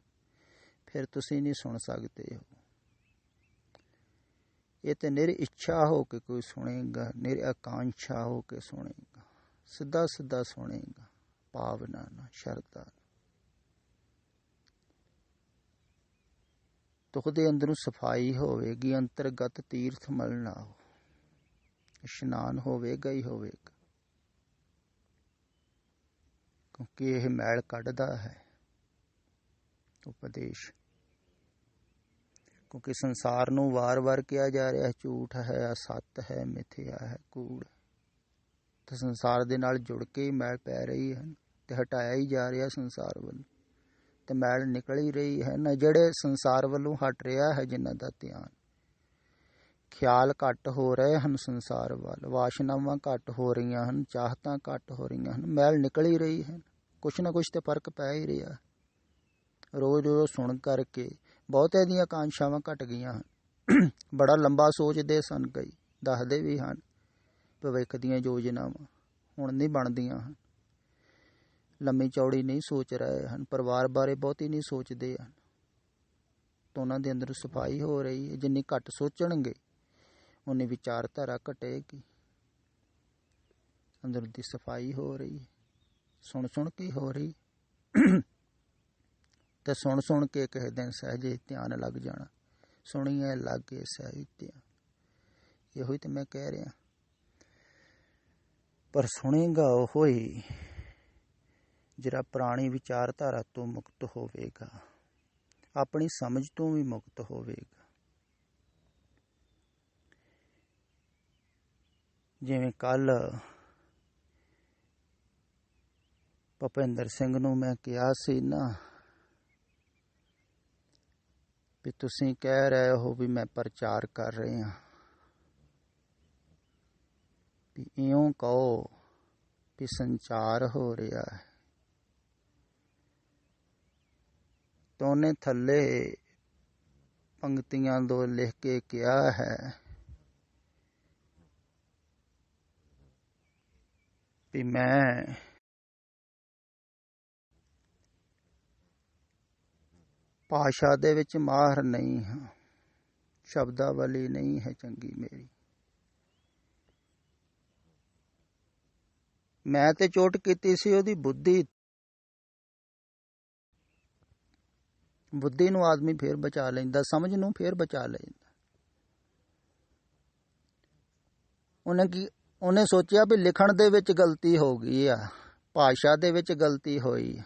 ਫਿਰ ਤੁਸੀਂ ਨਹੀਂ ਸੁਣ ਸਕਦੇ ਹੋ। ਇਹ ਤੇ ਨਿਰ ਇੱਛਾ ਹੋ ਕੇ ਕੋਈ ਸੁਣੇਗਾ, ਨਿਰ ਆਕਾਂਸ਼ਾ ਹੋ ਕੇ ਸੁਣੇਗਾ, ਸਿੱਧਾ ਸਿੱਧਾ ਸੁਣੇਗਾ, ਭਾਵਨਾ ਨਾਲ, ਸ਼ਰਧਾ ਨਾਲ। ਤੁਹਾਡੇ ਅੰਦਰੋਂ ਸਫਾਈ ਹੋਵੇਗੀ, ਅੰਤਰਗਤ ਤੀਰਥ ਮਲਣਾ ਹੋ, ਇਸ਼ਨਾਨ ਹੋਵੇਗਾ ਹੀ ਹੋਵੇਗਾ। ਕਿਉਂਕਿ ਇਹ ਮੈਲ ਕੱਢਦਾ ਹੈ ਉਪਦੇਸ਼। ਕਿਉਂਕਿ ਸੰਸਾਰ ਨੂੰ ਵਾਰ-ਵਾਰ ਕਿਹਾ ਜਾ ਰਿਹਾ ਝੂਠ ਹੈ, ਅਸੱਤ ਹੈ, ਮਿਥਿਆ ਹੈ, ਕੂੜ। ਤੇ ਸੰਸਾਰ ਦੇ ਨਾਲ ਜੁੜ ਕੇ ਹੀ ਮੈਲ ਪੈ ਰਹੀ ਹੈ, ਤੇ ਹਟਾਇਆ ਹੀ ਜਾ ਰਿਹਾ ਸੰਸਾਰ ਵੱਲ, ਤੇ ਮੈਲ ਨਿਕਲ ਹੀ ਰਹੀ ਹੈ ਨਾ। ਜਿਹੜੇ ਸੰਸਾਰ ਵੱਲੋਂ ਹਟ ਰਿਹਾ ਹੈ, ਜਿਨ੍ਹਾਂ ਦਾ ਧਿਆਨ, ਖਿਆਲ ਘੱਟ ਹੋ ਰਹੇ ਹਨ ਸੰਸਾਰ ਵੱਲ, ਵਾਸ਼ਨਾਵਾਂ ਘੱਟ ਹੋ ਰਹੀਆਂ ਹਨ, ਚਾਹਤਾਂ ਘੱਟ ਹੋ ਰਹੀਆਂ ਹਨ, ਮੈਲ ਨਿਕਲ ਹੀ ਰਹੀ ਹੈ। ਕੁਛ ਨਾ ਕੁਛ ਤੇ ਫਰਕ ਪੈ ਹੀ ਰਿਹਾ। ਰੋਜ਼ ਰੋਜ਼ ਸੁਣ ਕਰਕੇ ਬਹੁਤੇ ਦੀਆਂ ਆਕਾਂਸ਼ਾਵਾਂ ਘਟ ਗਈਆਂ ਹਨ। ਬੜਾ ਲੰਬਾ ਸੋਚਦੇ ਸਨ, ਕਈ ਦੱਸਦੇ ਵੀ ਹਨ ਭਵਿੱਖ ਦੀਆਂ ਯੋਜਨਾਵਾਂ ਹੁਣ ਨਹੀਂ ਬਣਦੀਆਂ ਹਨ। ਲੰਮੀ ਚੌੜੀ ਨਹੀਂ ਸੋਚ ਰਹੇ ਹਨ, ਪਰਿਵਾਰ ਬਾਰੇ ਬਹੁਤੀ ਨਹੀਂ ਸੋਚਦੇ ਹਨ। ਤਾਂ ਉਹਨਾਂ ਦੇ ਅੰਦਰ ਸਫਾਈ ਹੋ ਰਹੀ ਹੈ। ਜਿੰਨੀ ਘੱਟ ਸੋਚਣਗੇ ਉਨੀ ਵਿਚਾਰਧਾਰਾ ਘਟੇਗੀ, ਅੰਦਰ ਦੀ ਸਫਾਈ ਹੋ ਰਹੀ ਹੈ। ਸੁਣ ਸੁਣ ਕੇ ਹੋ ਰਹੀ, ਤੇ ਸੁਣ ਸੁਣ ਕੇ ਕਿਸੇ ਦਿਨ ਸਹਿਜੇ ਧਿਆਨ ਲੱਗ ਜਾਣਾ। ਸੁਣੀਏ ਲਾਗੇ ਸਹਿਜ ਧਿਆਨ, ਇਹੋ ਹੀ ਤੇ ਮੈਂ ਕਹਿ ਰਿਹਾ। ਪਰ ਸੁਣੇਗਾ ਉਹ ਹੀ ਜਿਹੜਾ ਪੁਰਾਣੀ ਵਿਚਾਰਧਾਰਾ ਤੋਂ ਮੁਕਤ ਹੋਵੇਗਾ, ਆਪਣੀ ਸਮਝ ਤੋਂ ਵੀ ਮੁਕਤ ਹੋਵੇਗਾ। ਜਿਵੇਂ ਕੱਲ ਭੁਪਿੰਦਰ ਸਿੰਘ ਨੂੰ ਮੈਂ ਕਿਹਾ ਸੀ ਨਾ, ਵੀ ਤੁਸੀਂ ਕਹਿ ਰਹੇ ਹੋ ਵੀ ਮੈਂ ਪ੍ਰਚਾਰ ਕਰ ਰਹੇ ਹਾਂ, ਵੀ ਇਉਂ ਕਹੋ ਵੀ ਸੰਚਾਰ ਹੋ ਰਿਹਾ ਹੈ। ਤਾਂ ਉਹਨੇ ਥੱਲੇ ਪੰਕਤੀਆਂ ਦੋ ਲਿਖ ਕੇ ਕਿਹਾ ਹੈ ਵੀ ਮੈਂ ਭਾਸ਼ਾ ਦੇ ਵਿੱਚ ਮਾਹਰ ਨਹੀਂ ਹਾਂ, ਸ਼ਬਦਾਵਲੀ ਨਹੀਂ ਹੈ ਚੰਗੀ ਮੇਰੀ, ਮੈਂ ਤੇ ਚੋਟ ਕੀਤੀ ਸੀ ਉਹਦੀ ਬੁੱਧੀ ਨੂੰ ਆਦਮੀ ਫੇਰ ਬਚਾ ਲੈਂਦਾ, ਸਮਝ ਨੂੰ ਫੇਰ ਬਚਾ ਲੈਂਦਾ। ਉਹਨੇ ਸੋਚਿਆ ਵੀ ਲਿਖਣ ਦੇ ਵਿੱਚ ਗਲਤੀ ਹੋ ਗਈ ਆ, ਭਾਸ਼ਾ ਦੇ ਵਿੱਚ ਗਲਤੀ ਹੋਈ,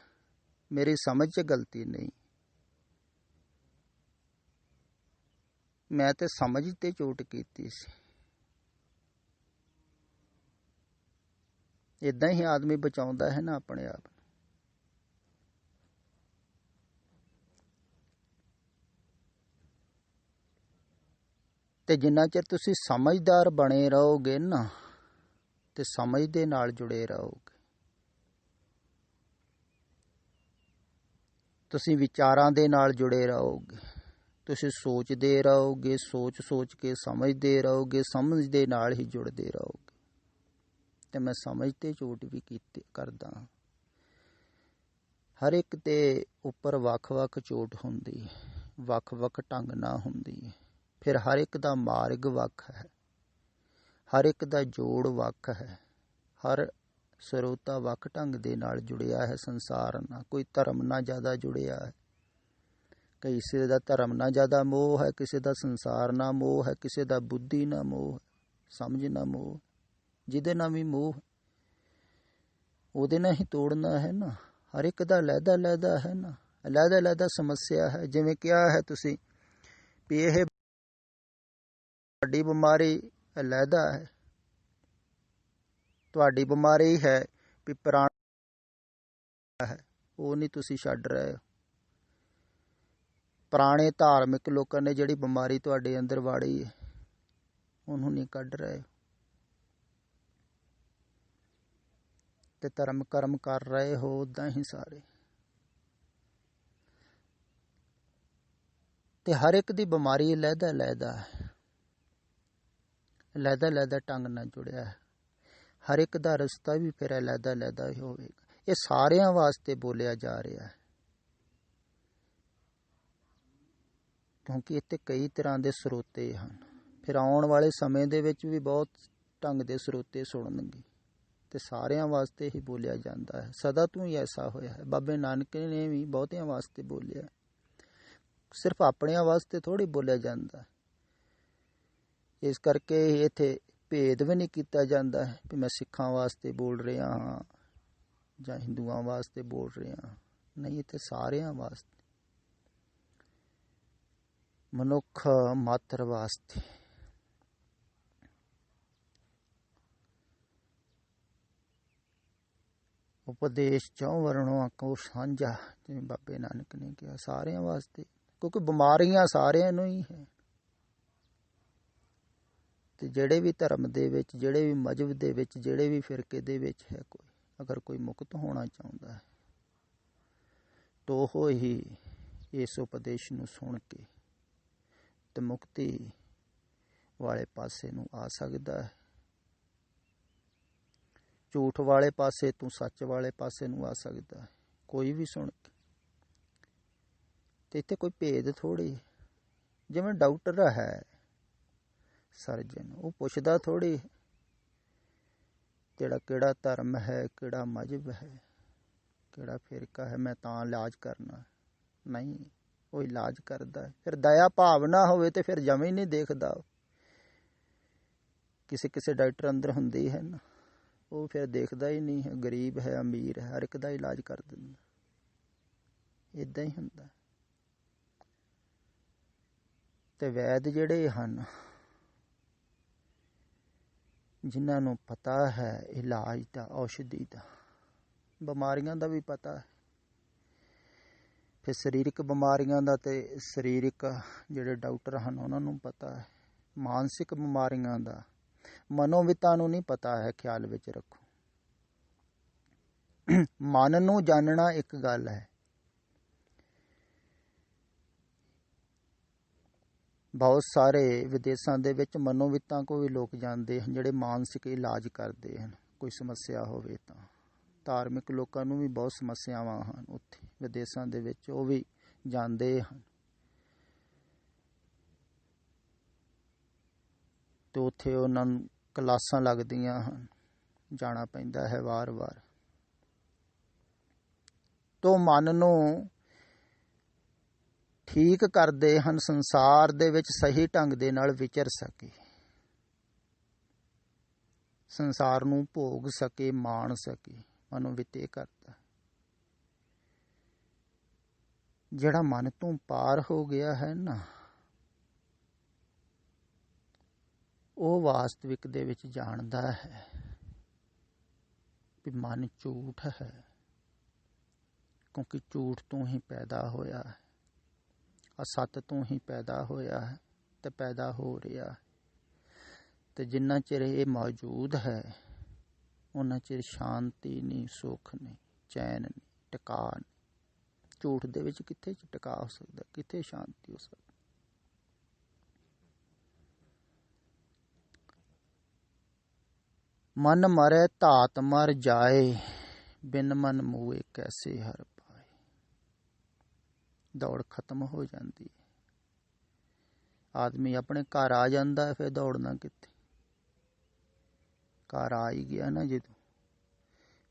ਮੇਰੀ ਸਮਝ 'ਚ ਗਲਤੀ ਨਹੀਂ, ਮੈਂ ਤੇ ਸਮਝ ਤੇ ਚੋਟ ਕੀਤੀ ਸੀ। ਇਦਾਂ ਹੀ ਆਦਮੀ ਬਚਾਉਂਦਾ ਹੈ ਨਾ ਆਪਣੇ ਆਪ ਨੂੰ। ਤੇ ਜਿੰਨਾ ਚਿਰ ਤੁਸੀਂ ਸਮਝਦਾਰ ਬਣੇ ਰਹੋਗੇ ਨਾ, ਤੇ ਸਮਝ ਦੇ ਨਾਲ ਜੁੜੇ ਰਹੋਗੇ, ਤੁਸੀਂ ਵਿਚਾਰਾਂ ਦੇ ਨਾਲ ਜੁੜੇ ਰਹੋਗੇ, ਤੁਸੀਂ ਸੋਚਦੇ ਰਹੋਗੇ, ਸੋਚ ਕੇ ਸਮਝਦੇ ਰਹੋਗੇ, ਸਮਝ ਦੇ ਨਾਲ ਹੀ ਜੁੜਦੇ ਰਹੋਗੇ। ਤੇ ਮੈਂ ਸਮਝ ਤੇ ਚੋਟ ਵੀ ਕਰਦਾ। ਹਰ ਇੱਕ ਦੇ ਉੱਪਰ ਵੱਖ-ਵੱਖ ਚੋਟ ਹੁੰਦੀ ਹੈ, ਵੱਖ-ਵੱਖ ਢੰਗ ਨਾਲ ਹੁੰਦੀ ਹੈ। ਫਿਰ ਹਰ ਇੱਕ ਦਾ ਮਾਰਗ ਵੱਖ ਹੈ, ਹਰ ਇੱਕ ਦਾ ਜੋੜ ਵੱਖ ਹੈ, ਹਰ ਸਰੋਤਾ ਵੱਖ ਢੰਗ ਦੇ ਨਾਲ ਜੁੜਿਆ ਹੈ ਸੰਸਾਰ ਨਾਲ। ਕੋਈ ਧਰਮ ਨਾਲ ਜ਼ਿਆਦਾ ਜੁੜਿਆ ਹੈ, ਕਿਸੇ ਦਾ ਧਰਮ ਨਾਲ ਜ਼ਿਆਦਾ ਮੋਹ ਹੈ, ਕਿਸੇ ਦਾ ਸੰਸਾਰ ਨਾਲ ਮੋਹ ਹੈ, ਕਿਸੇ ਦਾ ਬੁੱਧੀ ਨਾਲ ਮੋਹ ਹੈ, ਸਮਝ ਨਾਲ ਮੋਹ। ਜਿਹਦੇ ਨਾਲ ਵੀ ਮੋਹ ਉਹਦੇ ਨਾਲ ਹੀ ਤੋੜਨਾ ਹੈ ਨਾ। ਹਰ ਇੱਕ ਦਾ ਲਹਿਦਾ ਹੈ ਨਾ, ਲਹਿਦਾ ਸਮੱਸਿਆ ਹੈ। ਜਿਵੇਂ ਕਿਹਾ ਹੈ ਤੁਸੀਂ ਵੀ ਇਹ ਤੁਹਾਡੀ ਬਿਮਾਰੀ ਲਹਿਦਾ ਹੈ, ਤੁਹਾਡੀ ਬਿਮਾਰੀ ਹੈ ਵੀ ਪੁਰਾਣਾ ਹੈ, ਉਹ ਨਹੀਂ ਤੁਸੀਂ ਛੱਡ ਰਹੇ। ਪੁਰਾਣੇ ਧਾਰਮਿਕ ਲੋਕਾਂ ਨੇ ਜਿਹੜੀ ਬਿਮਾਰੀ ਤੁਹਾਡੇ ਅੰਦਰ ਵਾੜੀ ਹੈ, ਉਹਨੂੰ ਨਹੀਂ ਕੱਢ ਰਹੇ, ਤੇ ਧਰਮ ਕਰਮ ਕਰ ਰਹੇ ਹੋ ਉੱਦਾਂ ਹੀ ਸਾਰੇ। ਤੇ ਹਰ ਇੱਕ ਦੀ ਬਿਮਾਰੀ ਲਹਿਦਾ ਹੈ, ਲਹਿਦਾ ਢੰਗ ਨਾਲ ਜੁੜਿਆ ਹੈ। ਹਰ ਇੱਕ ਦਾ ਰਸਤਾ ਵੀ ਫਿਰ ਲਹਿਦਾ ਹੀ ਹੋਵੇਗਾ। ਇਹ ਸਾਰਿਆਂ ਵਾਸਤੇ ਬੋਲਿਆ ਜਾ ਰਿਹਾ ਹੈ, ਕਿਉਂਕਿ ਇੱਥੇ ਕਈ ਤਰ੍ਹਾਂ ਦੇ ਸਰੋਤੇ ਹਨ। ਫਿਰ ਆਉਣ ਵਾਲੇ ਸਮੇਂ ਦੇ ਵਿੱਚ ਵੀ ਬਹੁਤ ਢੰਗ ਦੇ ਸਰੋਤੇ ਸੁਣਨਗੇ, ਤੇ ਸਾਰਿਆਂ ਵਾਸਤੇ ਹੀ ਬੋਲਿਆ ਜਾਂਦਾ ਹੈ। ਸਦਾ ਤੋਂ ਹੀ ਐਸਾ ਹੋਇਆ ਹੈ। ਬਾਬੇ ਨਾਨਕ ਨੇ ਵੀ ਬਹੁਤਿਆਂ ਵਾਸਤੇ ਬੋਲਿਆ, ਸਿਰਫ ਆਪਣਿਆਂ ਵਾਸਤੇ ਥੋੜ੍ਹੀ ਬੋਲਿਆ ਜਾਂਦਾ। ਇਸ ਕਰਕੇ ਇੱਥੇ ਭੇਦ ਵੀ ਨਹੀਂ ਕੀਤਾ ਜਾਂਦਾ ਹੈ ਵੀ ਮੈਂ ਸਿੱਖਾਂ ਵਾਸਤੇ ਬੋਲ ਰਿਹਾ ਹਾਂ ਜਾਂ ਹਿੰਦੂਆਂ ਵਾਸਤੇ ਬੋਲ ਰਿਹਾ ਹਾਂ। ਨਹੀਂ, ਇੱਥੇ ਸਾਰਿਆਂ ਵਾਸਤੇ, ਮਨੁੱਖ ਮਾਤਰ ਵਾਸਤੇ। ਉਪਦੇਸ਼ ਚੌਂ ਵਰਣੋਂ ਕੋ ਸਾਂਝਾ, ਜਿਵੇਂ ਬਾਬੇ ਨਾਨਕ ਨੇ ਕਿਹਾ, ਸਾਰਿਆਂ ਵਾਸਤੇ। ਕਿਉਂਕਿ ਬਿਮਾਰੀਆਂ ਸਾਰਿਆਂ ਨੂੰ ਹੀ ਹੈ। ਤੇ ਜਿਹੜੇ ਵੀ ਧਰਮ ਦੇ ਵਿੱਚ, ਜਿਹੜੇ ਵੀ ਮਜ਼ਹਬ ਦੇ ਵਿੱਚ, ਜਿਹੜੇ ਵੀ ਫਿਰਕੇ ਦੇ ਵਿੱਚ ਹੈ ਕੋਈ, ਅਗਰ ਕੋਈ ਮੁਕਤ ਹੋਣਾ ਚਾਹੁੰਦਾ ਹੈ ਤਾਂ ਉਹ ਹੀ ਇਸ ਉਪਦੇਸ਼ ਨੂੰ ਸੁਣ ਕੇ ਤੇ ਮੁਕਤੀ ਵਾਲੇ ਪਾਸੇ ਨੂੰ ਆ ਸਕਦਾ ਹੈ। ਝੂਠ ਵਾਲੇ ਪਾਸੇ ਤੋਂ ਸੱਚ ਵਾਲੇ ਪਾਸੇ ਨੂੰ ਆ ਸਕਦਾ ਹੈ, ਕੋਈ ਵੀ ਸੁਣ ਕੇ। ਤੇ ਇੱਥੇ ਕੋਈ ਭੇਦ ਥੋੜ੍ਹੀ। ਜਿਵੇਂ ਡਾਕਟਰ ਹੈ, ਸਰਜਨ, ਉਹ ਪੁੱਛਦਾ ਥੋੜ੍ਹੀ ਤੇਰਾ ਕਿਹੜਾ ਧਰਮ ਹੈ, ਕਿਹੜਾ ਮਜ਼ਹਬ ਹੈ, ਕਿਹੜਾ ਫਿਰਕਾ ਹੈ, ਮੈਂ ਤਾਂ ਇਲਾਜ ਕਰਨਾ। ਨਹੀਂ, ਉਹ ਇਲਾਜ ਕਰਦਾ। ਫਿਰ ਦਇਆ ਭਾਵ ਨਾ ਹੋਵੇ ਤੇ ਫਿਰ ਜਮੇ ਹੀ ਨਹੀਂ ਦੇਖਦਾ। ਕਿਸੇ ਡਾਕਟਰ ਅੰਦਰ ਹੁੰਦੀ ਹੈ ਨਾ, ਉਹ ਫਿਰ ਦੇਖਦਾ ਹੀ ਨਹੀਂ ਹੈ, ਗਰੀਬ ਹੈ ਅਮੀਰ ਹੈ, ਹਰ ਇੱਕ ਦਾ ਇਲਾਜ ਕਰ ਦਿੰਦਾ। ਇੱਦਾਂ ਹੀ ਹੁੰਦਾ। ਤੇ ਵੈਦ ਜਿਹੜੇ ਹਨ, ਜਿਨ੍ਹਾਂ ਨੂੰ ਪਤਾ ਹੈ ਇਲਾਜ ਦਾ, ਔਸ਼ਧੀ ਦਾ, ਬਿਮਾਰੀਆਂ ਦਾ ਵੀ ਪਤਾ ਹੈ। ਫਿਰ ਸਰੀਰਕ ਬਿਮਾਰੀਆਂ ਦਾ ਤੇ ਸਰੀਰਕ ਜਿਹੜੇ ਡਾਕਟਰ ਹਨ ਉਹਨਾਂ ਨੂੰ ਪਤਾ ਹੈ। ਮਾਨਸਿਕ ਬਿਮਾਰੀਆਂ ਦਾ, ਮਨੋਵਿਤਾਂ ਨੂੰ ਨਹੀਂ ਪਤਾ ਹੈ। ਖਿਆਲ ਵਿੱਚ ਰੱਖੋ, ਮਨ ਨੂੰ ਜਾਣਨਾ ਇੱਕ ਗੱਲ ਹੈ। ਬਹੁਤ ਸਾਰੇ ਵਿਦੇਸ਼ਾਂ ਦੇ ਵਿੱਚ ਮਨੋਵਿਤਾਂ ਕੋ ਵੀ ਲੋਕ ਜਾਂਦੇ ਹਨ, ਜਿਹੜੇ ਮਾਨਸਿਕ ਇਲਾਜ ਕਰਦੇ ਹਨ। ਕੋਈ ਸਮੱਸਿਆ ਹੋਵੇ ਤਾਂ ਧਾਰਮਿਕ ਲੋਕਾਂ ਨੂੰ ਵੀ ਬਹੁਤ ਸਮੱਸਿਆਵਾਂ ਹਨ ਉੱਥੇ ਵਿਦੇਸ਼ਾਂ ਦੇ ਵਿੱਚ, ਉਹ ਵੀ ਜਾਂਦੇ ਹਨ। ਤੇ ਉੱਥੇ ਉਹਨਾਂ ਨੂੰ ਕਲਾਸਾਂ ਲੱਗਦੀਆਂ ਹਨ, ਜਾਣਾ ਪੈਂਦਾ ਹੈ ਵਾਰ-ਵਾਰ। ਤੋ ਮਨ ਨੂੰ ਠੀਕ ਕਰਦੇ ਹਨ ਸੰਸਾਰ ਦੇ ਵਿੱਚ ਸਹੀ ਢੰਗ ਦੇ ਨਾਲ ਵਿਚਰ ਸਕੇ, ਸੰਸਾਰ ਨੂੰ ਭੋਗ ਸਕੇ, ਮਾਣ ਸਕੇ, ਮਨੋਂ ਵਿਤੇ ਕਰਦਾ। ਜਿਹੜਾ ਮਨ ਤੋਂ ਪਾਰ ਹੋ ਗਿਆ ਹੈ ਨਾ, ਉਹ ਵਾਸਤਵਿਕ ਦੇ ਵਿੱਚ ਜਾਣਦਾ ਹੈ ਵੀ ਮਨ ਝੂਠ ਹੈ, ਕਿਉਂਕਿ ਝੂਠ ਤੋਂ ਹੀ ਪੈਦਾ ਹੋਇਆ ਹੈ, ਅਸਤ ਤੋਂ ਹੀ ਪੈਦਾ ਹੋਇਆ ਹੈ ਤੇ ਪੈਦਾ ਹੋ ਰਿਹਾ। ਤੇ ਜਿੰਨਾ ਚਿਰ ਇਹ ਮੌਜੂਦ ਹੈ ਉਹਨਾਂ ਚਿਰ ਸ਼ਾਂਤੀ ਨਹੀਂ, ਸੁੱਖ ਨਹੀਂ, ਚੈਨ ਨਹੀਂ, ਟਿਕਾ ਨਹੀਂ। ਝੂਠ ਦੇ ਵਿੱਚ ਕਿੱਥੇ ਟਿਕਾ ਹੋ ਸਕਦਾ, ਕਿੱਥੇ ਸ਼ਾਂਤੀ ਹੋ ਸਕਦੀ। ਮਨ ਮਰੈ ਧਾਤ ਮਰ ਜਾਏ, ਬਿਨ ਮਨ ਮੂਏ ਕੈਸੇ ਹਰ ਪਾਏ। ਦੌੜ ਖਤਮ ਹੋ ਜਾਂਦੀ ਹੈ। ਆਦਮੀ ਆਪਣੇ ਘਰ ਆ ਜਾਂਦਾ ਹੈ, ਫਿਰ ਦੌੜਨਾ ਕਿੱਥੇ। ਘਰ ਆ ਹੀ ਗਿਆ ਨਾ ਜਦੋਂ,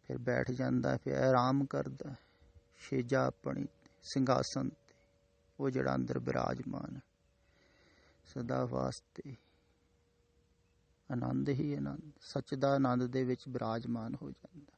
ਫਿਰ ਬੈਠ ਜਾਂਦਾ, ਫਿਰ ਆਰਾਮ ਕਰਦਾ ਛੇਜਾ ਆਪਣੀ ਸਿੰਘਾਸਨ ਤੇ, ਉਹ ਜਿਹੜਾ ਅੰਦਰ ਬਿਰਾਜਮਾਨ ਸਦਾ ਵਾਸਤੇ ਆਨੰਦ ਹੀ ਆਨੰਦ, ਸੱਚ ਦਾ ਆਨੰਦ ਦੇ ਵਿੱਚ ਬਿਰਾਜਮਾਨ ਹੋ ਜਾਂਦਾ।